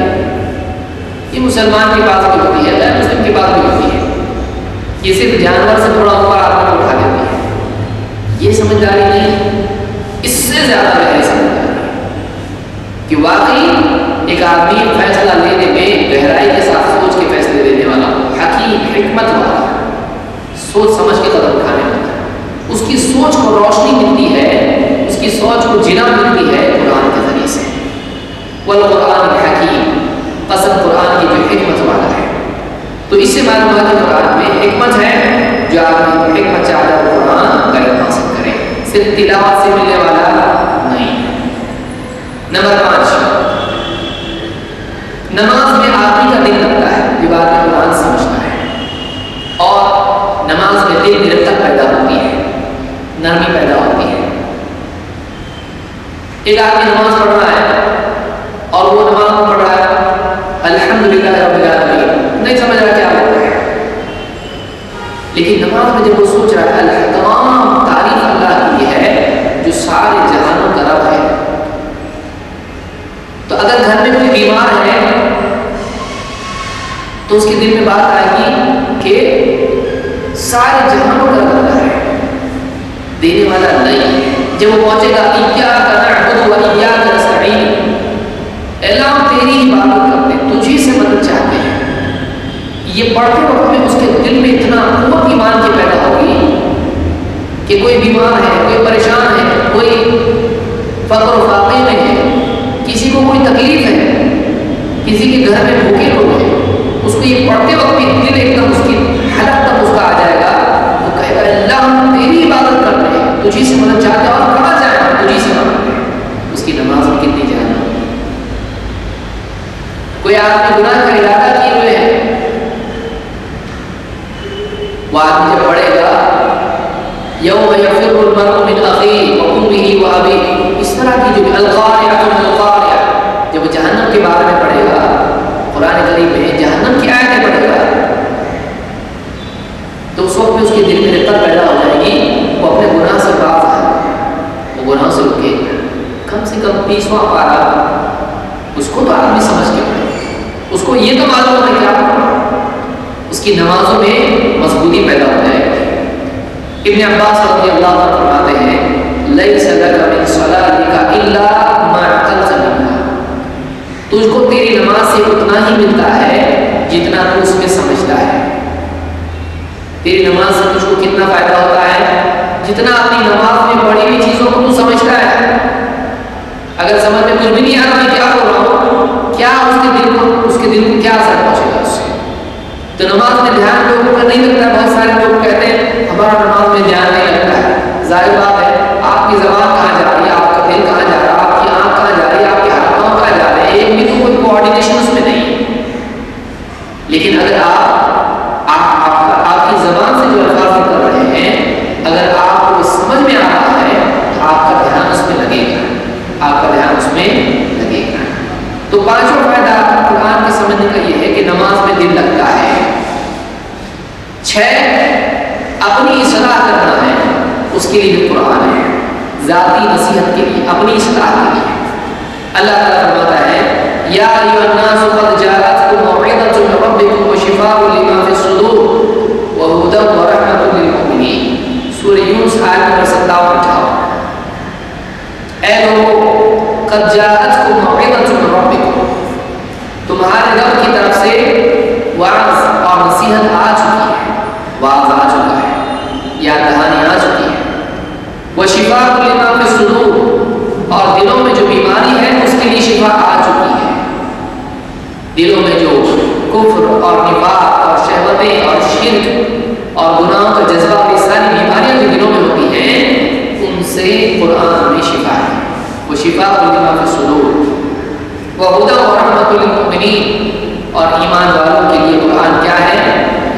یہ مسلمان کے پاس بھی ہوتی ہے، غیر مسلم کے پاس بھی ہوتی ہے، یہ صرف جانور سے تھوڑا اوپر آدمی کو اٹھا دیتی ہے۔ یہ سمجھداری نہیں، اس سے زیادہ گہری سمجھداری کہ واقعی ایک آدمی فیصلہ لینے میں گہرائی کے ساتھ سوچ کے فیصلے دینے والا، حکیم، حکمت والا، سوچ سمجھ کے قدم اٹھانے والا، اس کی سوچ کو روشنی ملتی ہے، اس کی سوچ کو جنا ملتی ہے قرآن کے ذریعے سے۔ والقرآن الحکیم، قسم قرآن کی جو حکمت والا ہے۔ تو اس سے معلوم ہے کہ قرآن میں حکمت ہے، جو آدمی حکمت چاہتا ہے قرآن کا علم حاصل کرے، صرف تلاوت سے ملنے والا نہیں۔ نمبر 5، نماز میں آدمی کا دل لگتا ہے جب آدمی قرآن سمجھتا ہے، اور نماز میں دل نرمتا پیدا ہوتی ہے، نرمی پیدا ہوتی ہے۔ ایک آدمی نماز پڑھ رہا ہے اور وہ نماز پڑھ رہا ہے الحمدللہ رب العالمین، نہیں سمجھ رہا کیا بول رہا ہے، لیکن نماز میں جب وہ سوچ رہا ہے تمام تعریف اللہ کی ہے جو سارے جہانوں کا رب ہے۔ تو اگر گھر میں کوئی بیمار ہے تو اس کے دل میں بات آئے گی کہ سارے جہانوں کا رب اللہ ہے، دینے والا نہیں ہے۔ جب وہ پہنچے گا ایاک نعبد و ایاک نستعین، اللہ تیری عبادت کرتے ہیں، تجھی سے مدد چاہتے ہیں، یہ پڑھتے وقت میں اس کے دل میں اتنا قوت ایمان کی پیدا ہوگی کہ کوئی بیمار ہے، کوئی پریشان ہے، کوئی فقر و فاقے میں ہے، کسی کو کوئی تکلیف ہے، کسی کے گھر میں بھوکے لوگ ہیں، اس کو یہ پڑھتے وقت بھی دل ایک دم اس کی حلق تک اس کا آ جائے گا، وہ کہے گا اللہ ہم تیری عبادت کرتے ہیں، تجھی سے مدد چاہتے ہیں، اور کہاں جائیں ہم تجھی سے مدد۔ اس کی نماز میں کتنی جان ہے۔ کوئی آدمی گناہ کا ارادہ کیے ہوئے ہے، وہ آدمی جب پڑھے گا یوم یفر المرء من اخیہ وامہ وابیہ، اس طرح کی جو القارعۃ القارعۃ، جب جہنم کے بارے میں پڑھے گا قرآن کریم میں، جہنم کی آیتیں پڑھے گا، تو اس وقت میں اس کے دل میں رقت پیدا ہو جائے گی، وہ اپنے گناہ سے باز ہے، وہ گناہ سے رکے گا۔ کم سے کم 20واں پارہ اس کو تو آدمی سمجھ کے پڑھے، اس کو یہ تو معلوم ہے کیا پڑھنا، اس کی نمازوں میں مضبوطی پیدا ہو جائے گی۔ ابن عباس رضی اللہ عنہ فرماتے ہیں لیس لک من صلاتک الا ما اعتلت منها، تجھ کو تیری نماز سے اتنا ہی ملتا ہے جتنا تو اس میں سمجھتا ہے۔ تیری نماز سے تجھ کو کتنا فائدہ ہوتا ہے؟ جتنا اپنی نماز میں پڑھی ہوئی چیزوں کو تو سمجھتا ہے۔ اگر سمجھ میں کچھ بھی نہیں آ رہا میں کیا بول رہا ہوں، کیا اس کے دل کو کیا اثر پہنچے گا اس سے؟ تو نماز میں دھیان لوگوں کا نہیں لگتا ہے۔ بہت سارے لوگ کہتے ہیں ہمارا نماز میں دھیان نہیں لگتا ہے۔ ظاہر بات ہے، آپ کی زبان کہاں جا رہی ہے، آپ کا دل کہاں جا رہا ہے، آپ کی آنکھ کہاں جا رہی ہے، آپ کے ہاتھ پاؤں کہاں جا رہے ہیں، ایک بھی تو کوئی کوآرڈینیشن اس میں نہیں ہے۔ لیکن اگر آپ کی زبان سے جو الفاظ نکل رہے ہیں، اگر آپ کو سمجھ میں آ رہا ہے تو آپ کا دھیان اس میں لگے گا، آپ کا دھیان اس میں لگے گا۔ تو پانچواں فائدہ قرآن کے سمجھنے کا یہ ہے کہ نماز میں دل لگتا ہے۔ 6، اپنی اصلاح کرنا ہے، اس کے لیے بھی قرآن ہے، ذاتی نصیحت کے لیے، اپنی اصلاح کے لیے۔ اللہ تعالیٰ فرماتا ہے یا ایھا الناس قد جاءتکم موعظۃ من ربکم وشفاء لما فی الصدور وہدی ورحمۃ للمؤمنین، سورہ یونس آیت نمبر 57-58۔ اے لوگوں، قد جاءتکم موعظۃ من ربکم، تمہارے رب کی طرف سے وعظ اور نصیحت آ چکی ہے، واعظ آ چکا ہے، یاد دہانی آ چکی ہے۔ وشفاء لما فی الصدور، اور دلوں میں جو بیماری ہے اس کے لیے شفا آ چکی ہے۔ دلوں میں جو کفر اور نفاق اور شہوتیں اور شرک اور گناہوں کا جذبہ، یہ ساری بیماریاں جو دلوں میں ہوتی ہیں، ان سے قرآن میں شفا ہے۔ وہ شفا لما فی الصدور وہدی ورحمۃ للمؤمنین، اور ایمان والوں کے لیے قرآن کیا ہے؟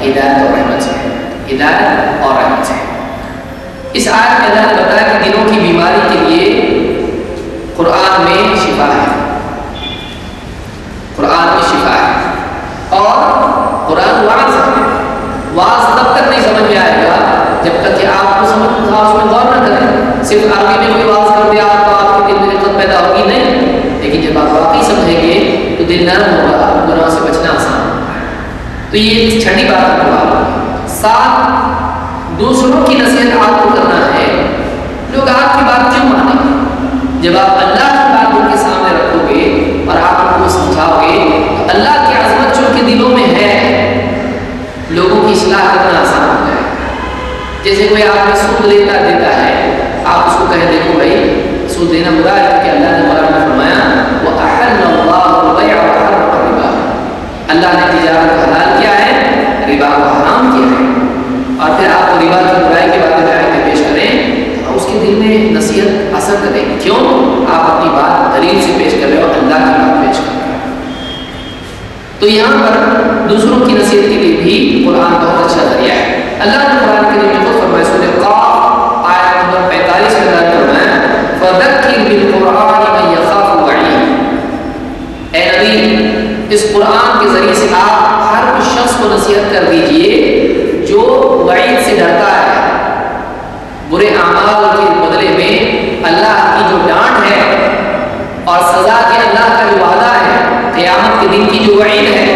ہدایت اور رحمت ہے، ہدایت اور رحمت ہے۔ اس آیت میں اللہ نے بتایا کہ دلوں کی بیماری کے لیے قرآن میں شفا ہے، قرآن میں شفا ہے، اور قرآن واعظ ہے۔ واعظ تب تک نہیں سمجھ میں آئے گا جب تک کہ آپ کو سمجھ اس میں غور نہ کریں۔ صرف عربی میں کوئی واعظ کر دیا آپ کو، آپ کے دل میں رغبت پیدا ہوگی نہیں، لیکن جب آپ واقعی سمجھیں گے تو دل نرم ہوگا، گناہ سے بچنا آسان ہوگا۔ تو یہ 6ٹھی بات ہے۔ 7، دوسروں کی نصیحت آپ کو کرنا ہے اطاعت کی بات کیوں مانیں گے؟ جب آپ اللہ کی بات ان کے سامنے رکھو گے اور آپ ان کو سمجھاؤ گے تو اللہ کی عظمت جو کے دلوں میں ہے لوگوں کی اصلاح کرنا آسان ہو جائے گا۔ جیسے کوئی آدمی سود دیتا ہے، آپ اس کو کہہ دیکھو بھائی سود دینا برا ہے، کیونکہ اللہ نے قرآن میں فرمایا وَأَحَلَّ اللَّهُ الْبَيْعَ وَحَرَّمَ الرِّبَا، اللہ نے تجارت کو حلال کیا ہے، ربا کو حرام کیا ہے۔ اور پھر آپ کو ربا کی برائی کی باتیں بیان میں پیش کریں تو اس کے دل میں نصیحت اثر کرے گی۔ کیوں؟ آپ اپنی بات دلیل سے پیش کر رہے ہو، اللہ کی بات پیش کر رہے ہو۔ تو یہاں پر دوسروں کی نصیحت کے لیے بھی قرآن بہت اچھا ذریعہ ہے۔ اللہ نے قرآن کریم میں خود فرمایا سورہ قاف آیت نمبر 45 میں اللہ نے فرمایا فَذَكِّرْ بِالْقُرْآنِ مَن يَخَافُ وَعِيدَ، اے نبی اس قرآن کے ذریعے سے آپ ہر اس شخص کو نصیحت کر دیجئے جو وعید سے ڈرتا ہے، برے اعمال کے بدلے میں اللہ کی جو ڈانٹ ہے اور سزا کے اللہ کا جو وعدہ ہے، قیامت کے دن کی جو وعید ہے،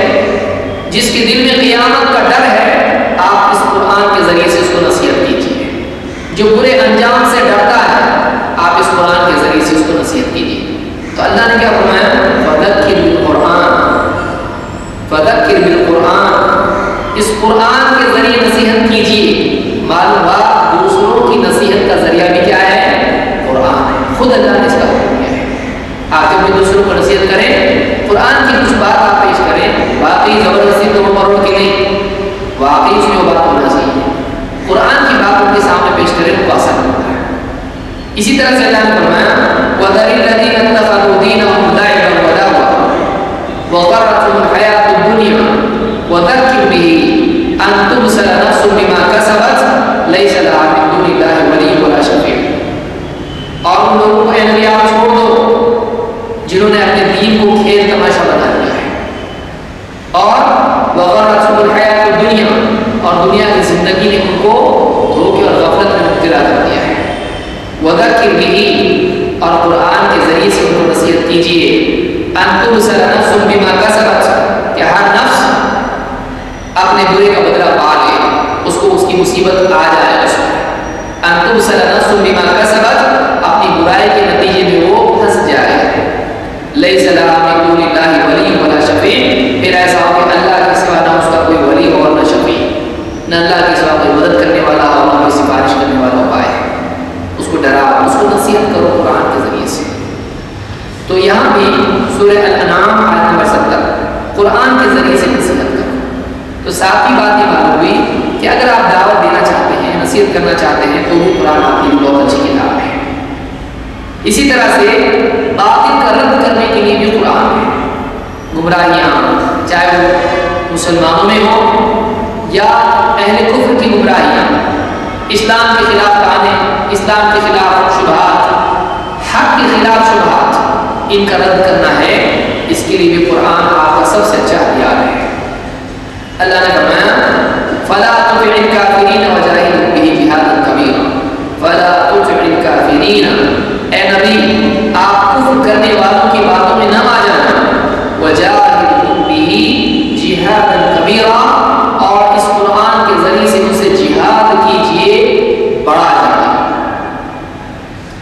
جس کے دل میں قیامت کا ڈر ہے، آپ اس قرآن کے ذریعے سے اس کو نصیحت کیجیے۔ جو برے انجام سے ڈرتا ہے آپ اس قرآن کے ذریعے سے اس کو نصیحت کیجیے۔ تو اللہ نے کیا فرمایا فَذَكِّرْ بِالْقُرْآنِ، فَذَكِّرْ بِالْقُرْآنِ، اس قرآن کے ذریعے نصیحت کیجیے۔ معلوم ہوا دوسروں کی نصیحت کا ذریعہ بھی کیا ہے؟ قرآن ہے۔ خود اللہ نے اس کا حکم کیا ہے، آپ جب بھی دوسروں کو نصیحت کریں قرآن کی کچھ بات آپ پیش کریں، واقعی زبردستی تو مروڑ کی نہیں، واقعی اس میں وہ بات ہونا چاہیے، قرآن کی بات ان کے سامنے پیش کریں تو اثر ہوتا ہے۔ اسی طرح سے اللہ نے فرمایا وَذَرِ الَّذِينَ اتَّخَذُوا دِينَهُمْ لَعِبًا وَلَهْوًا وَغَرَّتْهُمُ الْحَيَاةُ الدُّنْيَا وَذَكِّرْ بِهِ أَن تُبْصَرَ نَفْسٌ بِمَا كَسَبَتْ لَيْسَ لَهَا مِن دُونِ اللَّهِ وَلِيٌّ وَلَا شَفِيعٌ، اور ان لوگوں کو اے نبی آپ چھوڑ دو جنہوں نے اپنے دین کو کھیل تماشا بنا لیا ہے، اور وَغَرَّتْهُمُ الْحَيَاةُ الدُّنْيَا، اور دنیا کی زندگی نے ان کو دھوکے اور غفلت میں مبتلا کر دیا ہے۔ وَذَكِّرْ بِهِ، اور قرآن کے ذریعے سے ان کو نصیحت کیجیے أَن تُبْصَرَ نَفْسٌ بِمَا كَسَبَتْ، کہ ہر نفس اپنے برے کا بدلہ پا لے، اس کو اس کی مصیبت آ جائے اس پر۔ أَن تُبْصَرَ نَفْسٌ بِمَا كَسَبَتْ، اپنی برائی کے نتیجے میں وہ پھنس جائے۔ لَيْسَ لَهَا مِن دُونِ اللَّهِ وَلِيٌّ وَلَا شَفِيعٌ، پھر ایسا ہو کہ اللہ کے سوا نہ اس کا کوئی ولی ہو اور نہ شفیع، نہ اللہ کے سوا کوئی مدد کرنے والا ہو نہ کوئی سفارش کرنے والا ہو پائے۔ اس کو ڈراؤ، اس کو نصیحت کرو قرآن کے ذریعے سے۔ تو یہاں بھی سورہ الانعام آیت نمبر 70 قرآن کے ذریعے سے نصیحت کرو۔ تو ساتھ ہی بات یہ معلوم ہوئی کہ اگر آپ دعوت دینا چاہتے ہیں، نصیحت کرنا چاہتے ہیں، تو وہ قرآن آپ کی بہت اچھی کتاب ہے۔ اسی طرح سے باطل کا رد کرنے کے لیے بھی قرآن ہے۔ گمراہیاں چاہے وہ مسلمانوں میں ہوں یا اہل کفر کی گمراہیاں، اسلام کے خلاف کہانی، اسلام کے خلاف شبہات، حق کے خلاف شبہات، ان کا رد کرنا ہے، اس کے لیے بھی قرآن آپ کا سب سے اچھا ہتھیار ہے۔ اللہ نے فرمایا فَلَا تُطِعِ الْكَافِرِينَ وَجَاهِدْهُم بِهِ جِهَادًا كَبِيرًا، فَلَا تُطِعِ الْكَافِرِينَ، اے نبی آپ کفر کرنے والوں کی باتوں میں نہ آ جانا، وَجَاهِدْهُم بِهِ جِهَادًا كَبِيرًا، اور اس قرآن کے ذریعے سے ان سے جہاد کیجئے بڑا جہاد،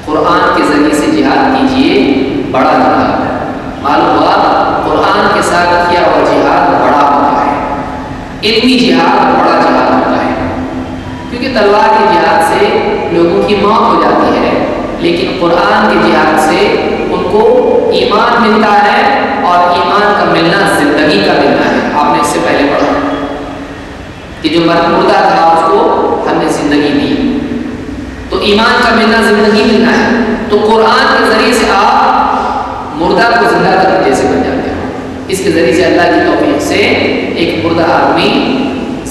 قرآن کے ذریعے سے جہاد کیجئے بڑا جہاد۔ معلوم ہوا قرآن کے ساتھ کیا ہوا جہاد بڑا ہوتا ہے، علمی جہاد بڑا جہاد ہوتا ہے، کیونکہ تلوار کے جہاد سے لوگوں کی موت ہو جاتی ہے، لیکن قرآن کے جہاد سے ان کو ایمان ملتا ہے، اور ایمان کا ملنا زندگی کا ملنا ہے۔ آپ نے اس سے پہلے پڑھا کہ جو مردہ تھا اس کو ہم نے زندگی دی، تو ایمان کا ملنا زندگی ملنا ہے۔ تو قرآن کے ذریعے سے آپ مردہ کو زندہ کرنے جیسے بن جاتے ہو، اس کے ذریعے سے اللہ کی توفیق سے ایک مردہ آدمی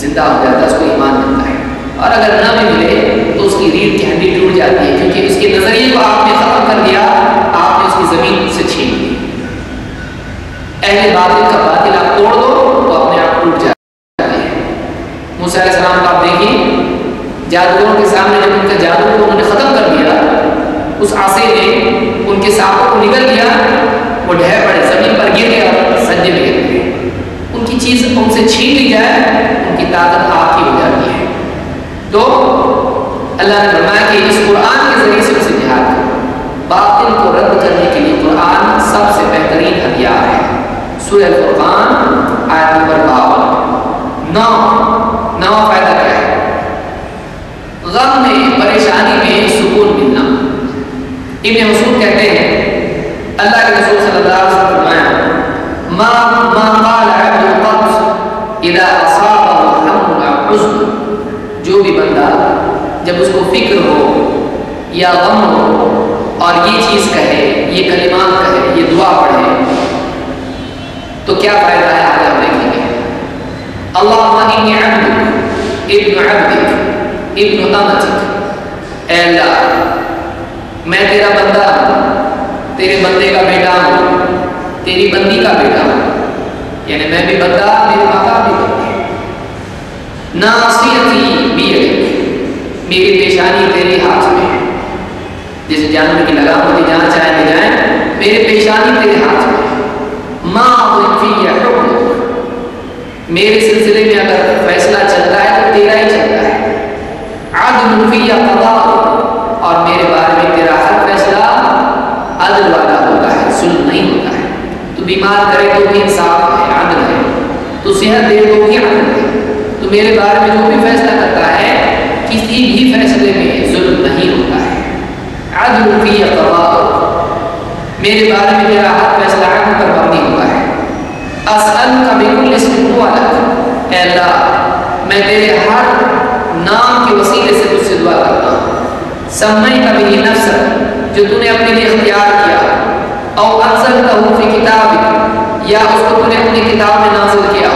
زندہ ہو جاتا ہے، اس کو ایمان ملتا ہے، اور اگر نہ بھی ملے تو اس کی ریڑھ کی ہڈی ٹوٹ جاتی ہے، کیونکہ اس کے نظریے کو آپ نے ختم کر دیا، آپ نے اس کی زمین سے چھین لی۔ اہل باطل کا باطل آپ توڑ دو تو اپنے آپ ٹوٹ جاتے ہیں۔ موسیٰ علیہ السلام کو آپ دیکھیں، جادوگروں کے سامنے جب ان کا جادو کو انہوں نے ختم کر دیا، اس عصا نے ان کے سانپوں کو نگل دیا، وہ ڈھہ پڑے، زمین پر گر گیا، سجدے میں گر گئے۔ ان کی چیز ان سے چھین لی جائے، ان کی طاقت آپ کی ہو جاتی ہے۔ تو اللہ نے فرمایا کہ اس قرآن کے ذریعے سے باطل کو رد کرنے کے لیے قرآن سب سے بہترین ہتھیار ہے۔ سورہ الفرقان آیت نمبر 52۔ نو فائدہ کیا ہے؟ غم میں، پریشانی میں سکون ملنا۔ ابن مسعود کہتے ہیں اللہ کے رسول صلی اللہ علیہ وسلم فرمایا ما قال عبد قط اذا اصابه هم او حزن، جو بھی بندہ جب اس کو فکر ہو یا غم ہو اور یہ چیز کہے، یہ کلمات کہے، یہ دعا پڑھے تو کیا فائدہ ہے؟ آگے ہم دیکھیں گے۔ اللہم انی عبدک ابن عبدک ابن امتک، اے اللہ میں تیرا بندہ ہوں، تیرے بندے کا بیٹا ہوں، تیری بندی کا بیٹا ہوں، یعنی میں بھی بندہ، میرے باپ بھی بندے۔ ناصیتی بیدک، میری پیشانی تیرے ہاتھ میں ہے، جیسے جانور کی لگام ہوتی، جہاں چاہے لے جائیں، میرے پیشانی تیرے ہاتھ میں ہے۔ ماضٍ فی حکمک، میرے سلسلے میں اگر فیصلہ چلتا ہے تو تیرا ہی چلتا ہے۔ عدل فی قضاء، اور میرے بارے میں تیرا ہر فیصلہ عدل والا ہوتا ہے، ظلم نہیں ہوتا ہے۔ تو بیمار کرے تو بھی انصاف ہے، عدل ہے، تو صحت دے تو بھی عدل ہے۔ تو میرے بارے میں جو بھی فیصلہ کرتا ہے، کسی بھی فیصلے میں ظلم نہیں ہوتا ہے۔ عدل فی قضاء، میرے بارے میں تیرا ہر فیصلہ عدل پر مبنی ہوتا ہے۔ اسألک بکل اسم هو لک، اے اللہ میں تیرے ہر نام کے وسیلے سے تجھ سے دعا کرتا ہوں۔ سمیت بہ نفسک، جو تو نے اپنے لیے اختیار کیا، او انزلتہ فی کتابک، یا اس کو تو نے اپنی کتاب میں نازل کیا،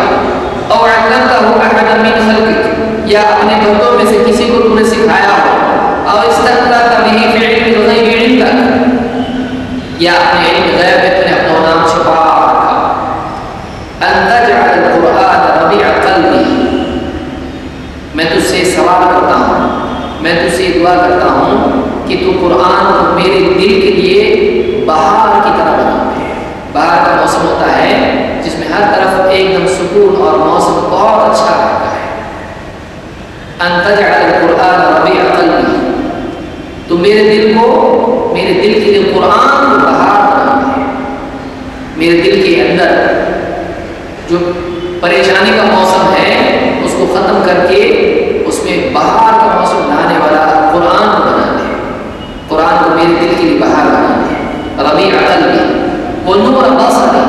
او علمتہ احدا من خلقک، یا اپنے بندوں میں سے کسی کو تو نے سکھایا ہو، او استأثرت بہ فی علم الغیب عندک، یا اپنے علم غیب میں تو نے اپنا نام چھپا رکھا۔ ان تجعل القرآن ربیع قلبی، میں تجھ سے سوال کرتا ہوں، میں تجھ سے دعا کرتا ہوں کہ تو قرآن کو میرے دل کے لیے بہار کی طرح بنا دے۔ بہار کا موسم ہوتا ہے جس میں ہر طرف ایک دم سکون اور موسم بہت اچھا رہتا ہے۔ ان تجعل القرآن ربیع قلبی، تو میرے دل کو، میرے دل کے لیے قرآن کو بہار بنا دے۔ میرے دل کے اندر جو پریشانی کا موسم ہے اس کو ختم کر کے اس میں بہار کا موسم لانے والا قرآن کو بنا دے۔ قرآن کو میرے دل کے لیے بہار بنا دے۔ ربیع قلبی ونور بصری،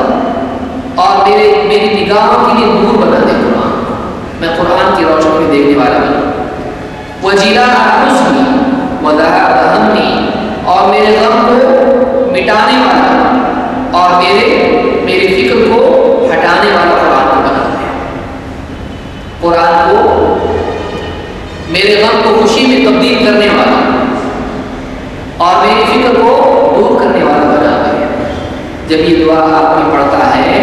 اور میری نگاہوں کے لیے نور بنا دے قرآن کو، میں قرآن کی روشنی میں دیکھنے والا بنوں۔ وجلاء حزنی وذهاب ہمی، اور میرے غم کو مٹانے والا اور میرے فکر کو ہٹانے والا قرآن کو بنا دے۔ قرآن کو میرے غم کو خوشی میں تبدیل کرنے والا اور میری فکر کو دور کرنے والا بنا دے۔ جب یہ دعا آدمی پڑھتا ہے،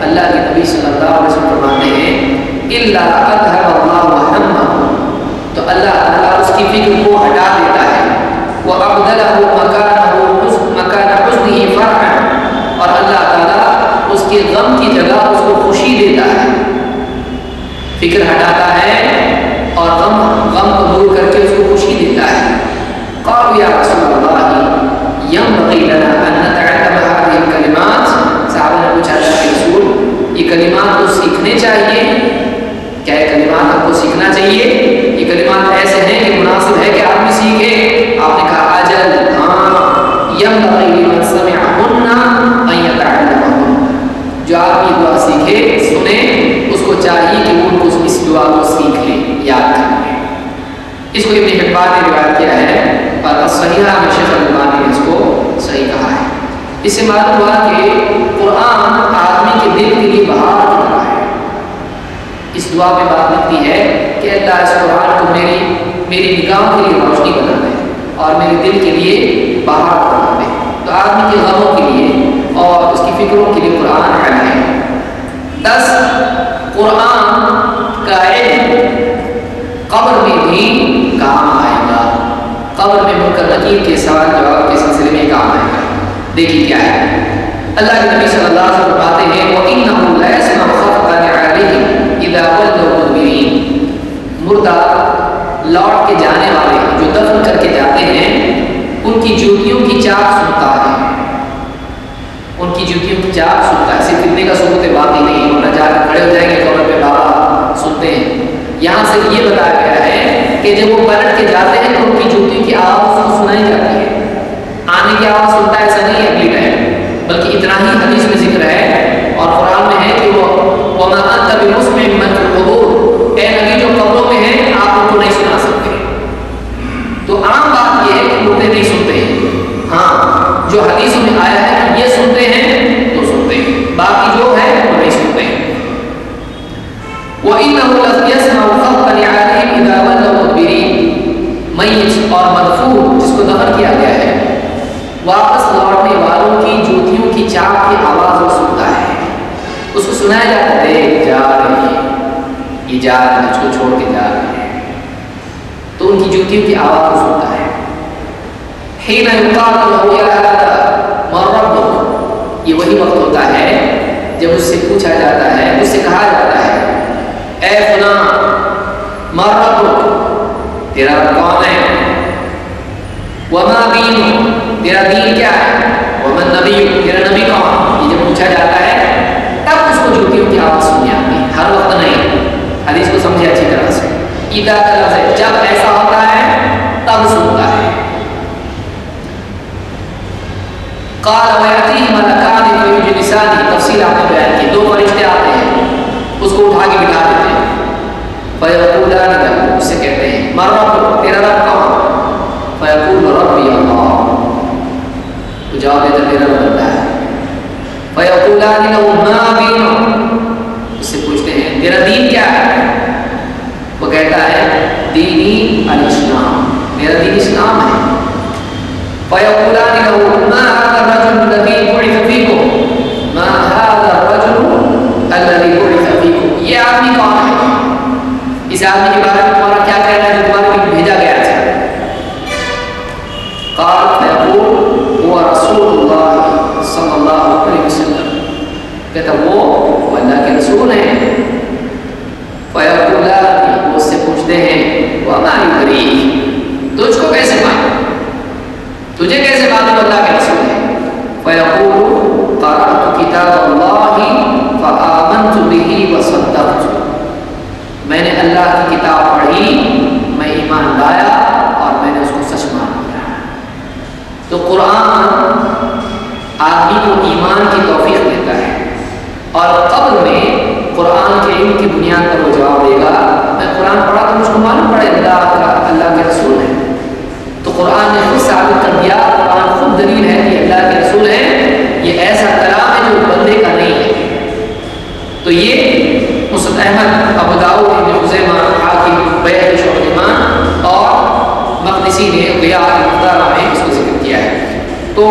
اللہ کے نبی صلی اللہ علیہ وسلم فرماتے ہیں الا اذهب الله همه، تو اللہ تعالیٰ اس کی فکر کو ہٹا دیتا ہے۔ وَأَبْدَلَهُ مَكَانَ حُزْنِهِ فَرْحًا، اور اللہ تعالیٰ اس کے غم کی جگہ اس کو خوشی دیتا ہے، فکر ہٹاتا ہے اور غم کو دور کر کے اس کو خوشی دیتا ہے۔ قالوا یا رسول اللہ ينبغي لنا ان نتعلم هذه الكلمات، صحابہ نے پوچھا اللہ کے رسول یہ کلمات کو سیکھنے چاہیے کیا؟ یہ کلمات آپ کو سیکھنا چاہیے؟ یہ کلمات ایسے ہیں کہ مناسب ہے کہ آدمی سیکھے؟ آپ نے کہا اجل ہاں، ينبغي لمن سمعهن ان يتعلمهن، جو آدمی دعا سیکھے سنے اس کو چاہیے کہ وہ اس دعا کو سیکھ لے، یاد کر لے۔ اس کو ابن حبان نے روایت کیا ہے اور صحیحہ میں شیخ البانی نے اس کو صحیح کہا ہے۔ اس سے معلوم ہوا کہ قرآن آدمی کے دل کے لیے بہار کی طرح ہے۔ اس دعا میں بات لکھتی ہے کہ اللہ اس قرآن کو میری نگاہوں کے لیے روشنی بنا دے اور میرے دل کے لیے بہار بنا دے۔ تو آدمی کے غموں کے لیے اور اس کی فکروں کے لیے قرآن علم ہے۔ 10 قرآن کا علم قبر میں بھی کام آئے گا۔ قبر میں منکر نکیر کے سوال جواب کے سلسلے میں کام آئے گا۔ دیکھیے کیا ہے، اللہ کے نبی صلی اللہ علیہ وسلم فرماتے ہیں وَإِنَّهُ لَيَسْمَعُ خَطْبَةَ عَلَيْهِمْ إِذَا وَلَّوْا مُدْبِرِينَ، مردہ لوٹ کے جانے والے جو دفن کر کے جاتے ہیں ان ان کی جوتیوں کی چاپ سنتا ہے، ان کی جوتیوں کی چاپ سنتا ہے. صرف اتنے کا ثبوت باقی نہیں، ورنہ جا کے کھڑے ہو جائیں گے قبر پہ بابا سنتے ہیں. یہاں سے یہ بتایا گیا ہے کہ جب وہ پلٹ کے جاتے ہیں تو ان کی جوتیوں کی آواز کو سنائی جاتی ہے. آنے کی آواز سنتا ہے ایسا نہیں ہے اگلی ٹائم، بلکہ اتنا ہی حدیث میں ذکر ہے اور قرآن میں ہے کہ وہ وَمَا أَنْتَ بِمُسْمِعٍ مَّن فِي الْقُبُورِ، اے نبی جو قبروں میں ہیں آپ ان کو نہیں سنا سکتے. تو عام بات یہ ہے کہ مردے نہیں سنتے ہیں، ہاں جو حدیثوں میں آیا ہے یہ سنتے ہیں تو سنتے ہیں، باقی جو ہے وہ نہیں سنتے ہیں. وَإِنَّهُ لَيَسْمَعُ خَطَّ نِعَالِهِمْ إِذَا وَلَّوْا مُدْبِرِينَ، میت اور مدفون جس کو دفن کیا گیا ہے واپس لوٹنے والوں کی جوتیوں کی چاپ کی آواز وہ سنتا ہے. اس کو سنایا جاتا ہے جا رہی ہے، یہ جا رہے ہیں، اس کو چھوڑ کے جا رہے ہیں، تو ان کی جوتیوں کی آواز وہ سنتا ہے. حين يقال له يا هذا ما ربك، یہ وہی وقت ہوتا ہے جب اس سے پوچھا جاتا ہے، اس سے کہا جاتا ہے اے فلاں ما ربک، تیرا رب کون ہے؟ وما دینک، تیرا دین کیا ہے؟ ومن نبیک، تیرا نبی کون؟ یہ جب پوچھا جاتا ہے تب اس کو جوتیوں کی آواز سنی آتی ہے، ہر وقت نہیں. حدیث کو سمجھے اچھی طرح سے، اذا کا لفظ ہے جب ایسا ہوتا ہے تب سنتا ہے. قال ويأتيه ملكان فيجلسانه، تفصیل آپ نے بیان کی، دو فرشتے آتے ہیں اس کو اٹھا کے بٹھا دیتے ہیں. فیقولان له، اس سے کہتے ہیں ما ربک، تیرا رب کون؟ فیقول ربی اللہ، تو جواب دیتا میرا رب اللہ ہے. فیقولان له ما دینک، اس سے پوچھتے ہیں تیرا دین کیا ہے؟ وہ کہتا ہے دینی الاسلام، میرا دین اسلام ہے. فیقولان له ما هذا الرجل الذي بعث فيكم، ما هذا الرجل الذي بعث فيكم، یہ آدمی کون ہے؟ اس آدمی کے بارے میں تمہارا کیا کہنا ہے جو تمہارے لیے بھیجا گیا ہے؟ قال فیقول هو رسول اللہ صلی اللہ علیہ وسلم، کہتا وہ اللہ کے رسول ہیں. فیقولان، وہ اس سے پوچھتے ہیں وما یدریک، تجھ کو کیسے معلوم، تجھے کیسے معلوم اللہ کے رسول ہے؟ فیقول قرأت کتاب اللہ فآمنت به وصدقت، میں نے اللہ کی کتاب پڑھی، میں ایمان لایا اور میں نے اس کو سچ مان لیا. تو قرآن آدمی کو ایمان کی توفیق دیتا ہے، اور قبر میں قرآن کے علم کی بنیاد پر وہ جواب دے گا میں قرآن پڑھا تو مجھ کو معلوم پڑے اللہ کے رسول ہے. تو قرآن نے خود ثابت کر دیا، قرآن خود دلیل ہے کہ اللہ کے رسول ہے. یہ ایسا کلام ہے جو بندے کا نہیں ہے. تو یہ مسند احمد، ابو داؤد، ابن خزیمہ، حاکم، بیہقی، شعبۃ الایمان اور مقدسی نے ضیاء المختارہ میں اس کو ذکر کیا ہے. تو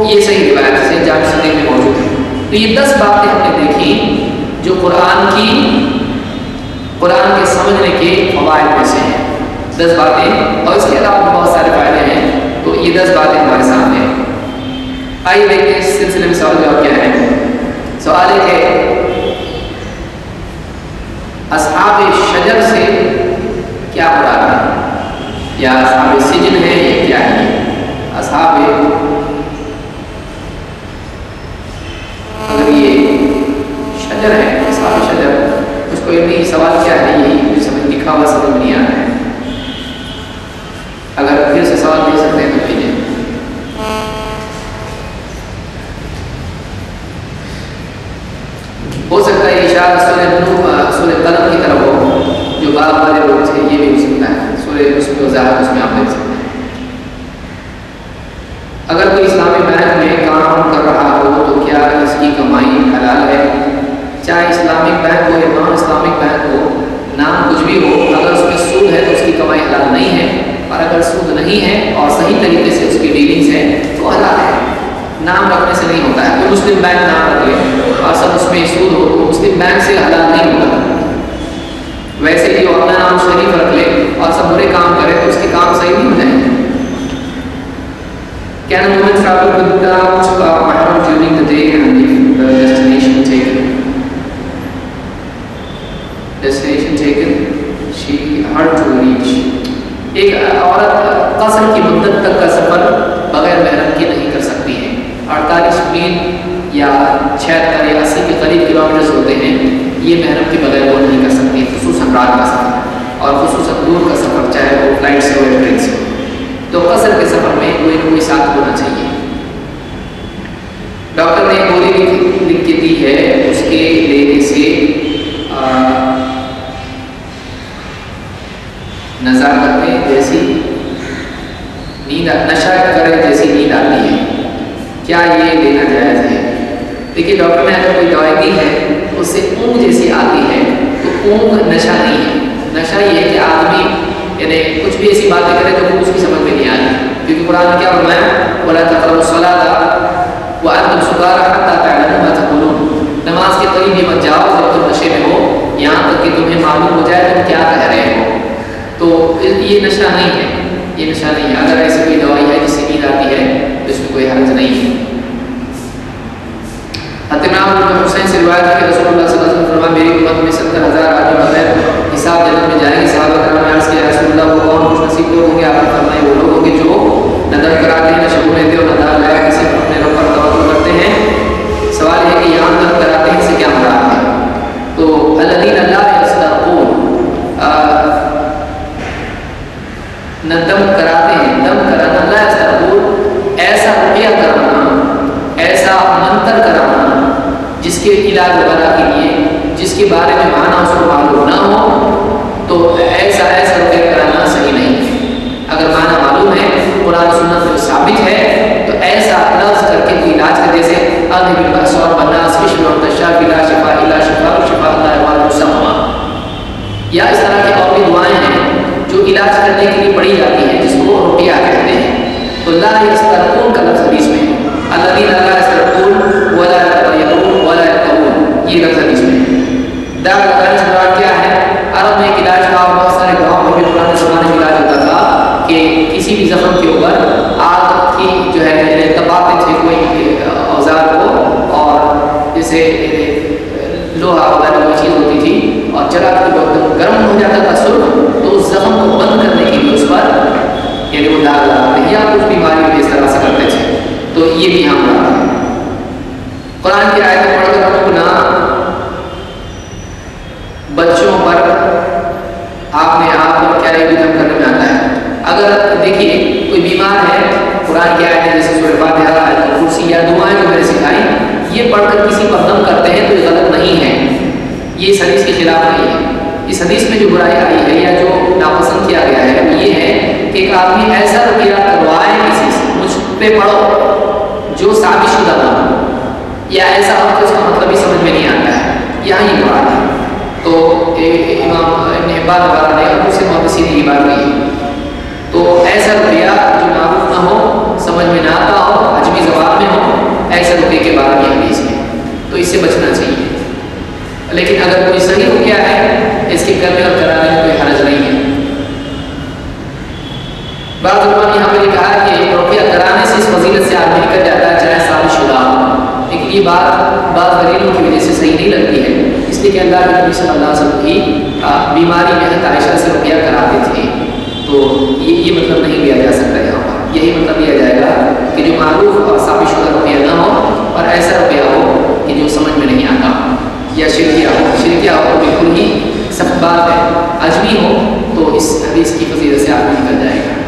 یہ صحیح روایت سے جامع صحیح میں موجود ہے. تو یہ 10 باتیں ہم نے دیکھی جو قرآن کے سمجھنے کے فوائد میں سے ہیں. 10 باتیں، اور اس کے علاوہ بہت سارے فائدے ہیں. تو یہ 10 باتیں ہمارے سامنے ہیں. آئیے دیکھتے ہیں اس سلسلے میں سوال جواب کیا ہے. سوال ہے کہ اصحاب شجر سے کیا مراد ہے، یا اصحاب سجن ہے، یہ کیا ہے؟ اصحاب، اگر یہ شجر ہے، اصحاب شجر، اس کو یہ سوال کیا ہے، یہ سمجھ لکھا ہوا سمجھ نہیں آ رہا ہے. اگر پھر سے سوال دے سکتے ہیں تو بھیجیں. ہو سکتا ہے اشارہ سورہ قلم کی طرف ہو، جو باغ والے لوگ تھے، یہ بھی ہو سکتا ہے. سورہ اس میں وضاحت اس میں آپ دیکھ سکتے ہیں. اگر کوئی اسلامی بینک میں کام کر رہا ہو تو کیا اس کی کمائی حلال ہے؟ چاہے اسلامک بینک ہو یا نان اسلامک بینک ہو، نام کچھ بھی ہو، اگر اس میں سود ہے تو اس کی کمائی حلال نہیں ہے. اور اگر سود نہیں ہے اور صحیح طریقے سے اس کی ڈیلنگز ہیں تو حلال ہے. نام رکھنے سے نہیں ہوتا ہے. کوئی مسلم بینک نام رکھ لے اور سب اس میں سود ہو تو مسلم بینک سے حلال نہیں ہوگا. ویسے ہی وہ اپنا نام شریف رکھ لے اور سب برے کام کرے تو اس کے کام صحیح نہیں ہو جائیں گے. Can a woman travel without mahram during the day and if the destination taken she hard to reach؟ ایک عورت قصر کی مدت تک کا سفر بغیر 48 میل یا 76 یا 80 کے قریب کلومیٹرز ہوتے ہیں، یہ محرم کے بغیر وہ نہیں کر سکتی، خصوصاً رات کا سفر اور خصوصاً دور کا سفر، چاہے وہ فلائٹ سے ہو یا ٹرین سے ہو۔ تو قصر کے سفر میں کوئی نہ کوئی ساتھ ہونا چاہیے۔ ڈاکٹر نے گولی لکھ کے دی ہے، اس کے لینے سے نزاکت میں جیسی نیند، نشہ کرے جیسی نیند آتی ہے، کیا یہ لینا جائز ہے؟ دیکھیے ڈاکٹر نے اگر کوئی دوائی دی ہے اس سے اونگ جیسی آتی ہے تو اونگ نشہ نہیں ہے۔ نشہ یہ ہے کہ آدمی یعنی کچھ بھی ایسی باتیں کرے تو اس کی سمجھ میں نہیں آ رہی، کیونکہ قرآن نے کیا فرمایا، وَلَا تَقْرَبُوا الصَّلَاةَ وَأَنْتُمْ سُكَارَىٰ حَتَّىٰ تَعْلَمُوا مَا تَقُولُونَ، نماز کے قریب ہی مت جاؤ جب تم نشے میں ہو، یہاں تک کہ تمہیں معلوم ہو جائے تم کیا کہہ رہے ہو۔ تو یہ نشہ نہیں ہے، یہ نشہ نہیں ہے۔ اگر ایسی کوئی دوائی ہے جس سے نیند آتی ہے تو اس میں کوئی حرج نہیں ہے۔ عمران بن حسین سے روایت ہے کہ رسول اللہ صلی اللہ علیہ وسلم فرمایا، میری امت میں 70,000 آدمی بغیر حساب جنت میں جائیں گے۔ صحابہ کرام نے عرض کیا، رسول اللہ وہ کون خوش نصیب لوگ ہوں گے؟ آپ نے فرمایا وہ لوگ ہوں گے جو ندم کراتے ہیں، نشہ لیتے اور ندم لگا کسی اپنے رب پر توکل کرتے ہیں۔ سوال ہے کہ یہاں ندم کراتے ہیں سے کیا مراد ہے؟ تو الذین لا یسترقون، ندم کراتے ہیں، دم کرانا، لا یسترقون ایسا رقیہ کرانا، ایسا منتر کرانا جس کے علاج وغیرہ کے لیے، جس کے بارے میں معنی اس کو معلوم نہ ہو، تو ایسا رقیہ کرانا صحیح نہیں ہے۔ اگر معنی معلوم ہے، قرآن سنت میں ثابت ہے، تو ایسا لفظ کر کے کوئی علاج کر، جیسے اذهب البأس والناس اشف وانت الشافي لا شفاء الا شفاء شفاء لا يغادر سقما، یا اس طرح کی اور بھی دعائیں ہیں جو علاج کرنے کے لیے پڑھی جاتی ہیں جس کو رقیہ کہتے ہیں۔ تو لا یسترقون کا لفظ حدیث میں ہے، الذین لا یسترقون ولا یتطیرون ولا یرقون، یہ لفظ حدیث میں ہے۔ داغ لگانے سے مراد کیا ہے؟ عرب میں ایک علاج کا، بہت سارے گاؤں میں بھی پرانے زمانے میں علاج ہوتا تھا کہ کسی بھی زخم کے اوپر آگ کی جو ہے تپاتے تھے کوئی اوزار کو، اور جیسے لوہا وغیرہ کوئی چیز ہوتی تھی اور جلا کے وقت گرم ہو جاتا تھا سرخ، تو اس زخم کو بند کرنے کے لیے اس پر یعنی وہ داغ لگاتے ہیں، یا کچھ بیماری میں اس طرح سے کرتے تھے۔ تو یہ بھی ہم مراد ہے۔ قرآن کی آیت پڑھ کر اپنا بچوں پر آپ نے آپ کو کیا ریویژن کرنے میں آتا ہے؟ اگر دیکھیے کوئی بیمار ہے، قرآن کی آیت جیسے سورہ فاتحہ، آیت الکرسی یا دعائیں جو میں نے سکھائی، یہ پڑھ کر کسی پر دم کرتے ہیں تو یہ غلط نہیں ہے، یہ اس حدیث کے خلاف نہیں ہے۔ اس حدیث میں جو برائی آئی ہے یا جو ناپسند کیا گیا ہے وہ یہ ہے کہ ایک آدمی ایسا رقیہ کروائے کسی سے، مجھ پہ پڑھو، جو ثابت شدہ نہ ہو، یا ایسا ہو کہ اس کا مطلب ہی سمجھ میں نہیں آتا ہے، یہاں یہ مراد ہے۔ تو امام ابن حبان وغیرہ نے ابو سے محدثین نے یہ بات کی ہے۔ تو ایسا رقیہ جو معروف نہ ہو، سمجھ میں نہ آتا ہو، عجمی زبان میں ہو، ایسا رقیہ کے بارے میں حدیث ہے، تو اس سے بچنا چاہیے۔ لیکن اگر کوئی صحیح رقیہ ہے، اس کے کرنے اور کرانے میں کوئی حرج نہیں ہے۔ بعض علماء نے یہاں پہ کہا کہ رقیہ کرانے سے اس فضیلت سے آدمی نکل جاتا ہے چاہے ثابت شدہ ہو، لیکن یہ بات بعض دلیلوں کی وجہ سے صحیح نہیں لگتی ہے، اس لیے کہ اللہ کے نبی صلی اللہ علیہ وسلم کی بیماری میں حضرت عائشہ سے رقیہ کراتے تھے، تو یہ مطلب نہیں لیا جا سکتا یہاں پر۔ یہی مطلب لیا جائے گا کہ جو معروف اور ثابت شدہ رقیہ نہ ہو، اور ایسا رقیہ ہو کہ جو سمجھ میں نہیں آتا، یا شرکیہ ہو تو بالکل ہی سخت بات ہے، عجمی ہو تو اس حدیث کی فضیلت سے آدمی نکل جائے گا۔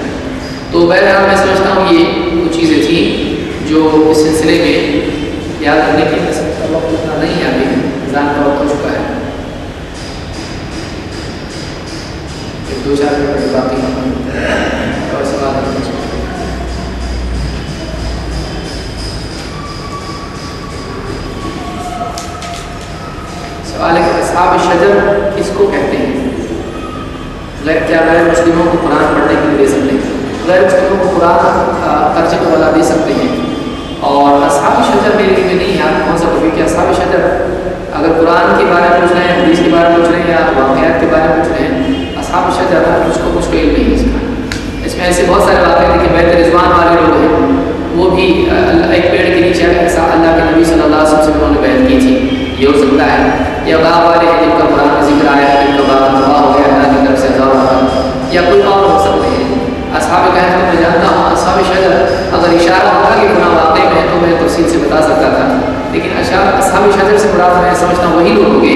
تو بہرحال میں سمجھتا ہوں یہ کچھ چیزیں تھیں جو اس سلسلے میں یاد رکھنے کی وقت اتنا نہیں ہے، ابھی اذان کا وقت ہو چکا ہے، دو چار منٹ باقی اور سوال ہے۔ سوال ہے کہ اصحاب شجر کس کو کہتے ہیں؟ کیا غیر مسلموں کو قرآن پڑھنے کے لیے دے سکتے ہیں؟ غیر مسلموں کو قرآن قرض کو والا دے سکتے ہیں، اور اصحاب شجر میرے لیے نہیں ہے، آپ کون سا پڑھیں کہ اصحاب شجر اگر قرآن کے بارے میں پوچھ رہے ہیں، حدیث کے بارے میں پوچھ رہے ہیں، یا واقعات کے بارے میں پوچھ رہے ہیں، اصحاب شجر اس کو کچھ علم نہیں ہے اس کا۔ اس میں ایسے بہت سارے واقعات ہیں کہ بیت رضوان والے لوگ ہیں، وہ بھی ایک پیڑ کے نیچے اللہ کے نبی صلی اللہ علیہ وسلم سے انہوں نے بیعت کی تھی، یہ ہو سکتا ہے۔ یا باغ والے ہیں جن کا قرآن میں ذکر آیا ہے، جن کا باغ تباہ ہو گیا اللہ کی طرف سے عذاب آیا، یا کوئی اور ہو سکتے ہیں۔ اصحاب کہف کو میں جانتا ہوں، اصحاب شجر اگر اشارہ ہوگا کہ گناہ واقع میں ہے تو میں تفصیل حضرات میں سمجھتا ہوں وہی لوگ ہوں گے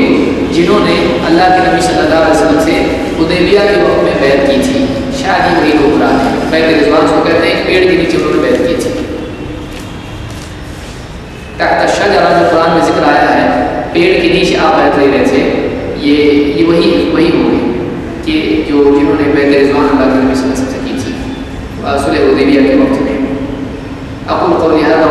جنہوں نے اللہ کے نبی صلی اللہ علیہ وسلم سے حدیبیہ کے وقت میں بیعت کی تھی. شاید ہی وہی لوگ قرآن ہیں. بیعت رضوان کو کہتے ہیں پیڑ کے نیچے انہوں نے بیعت کی تھی. تحت الشجرہ جو قرآن میں ذکر آیا ہے پیڑ کے نیچے آپ بیعت لے رہے تھے, یہ وہی ہوں گے کہ جنہوں نے بیعت رضوان اللہ کے نبی صلی اللہ علیہ وسلم سے کی تھی صلح حدیبیہ کے وقت میں. اقول قولی هذا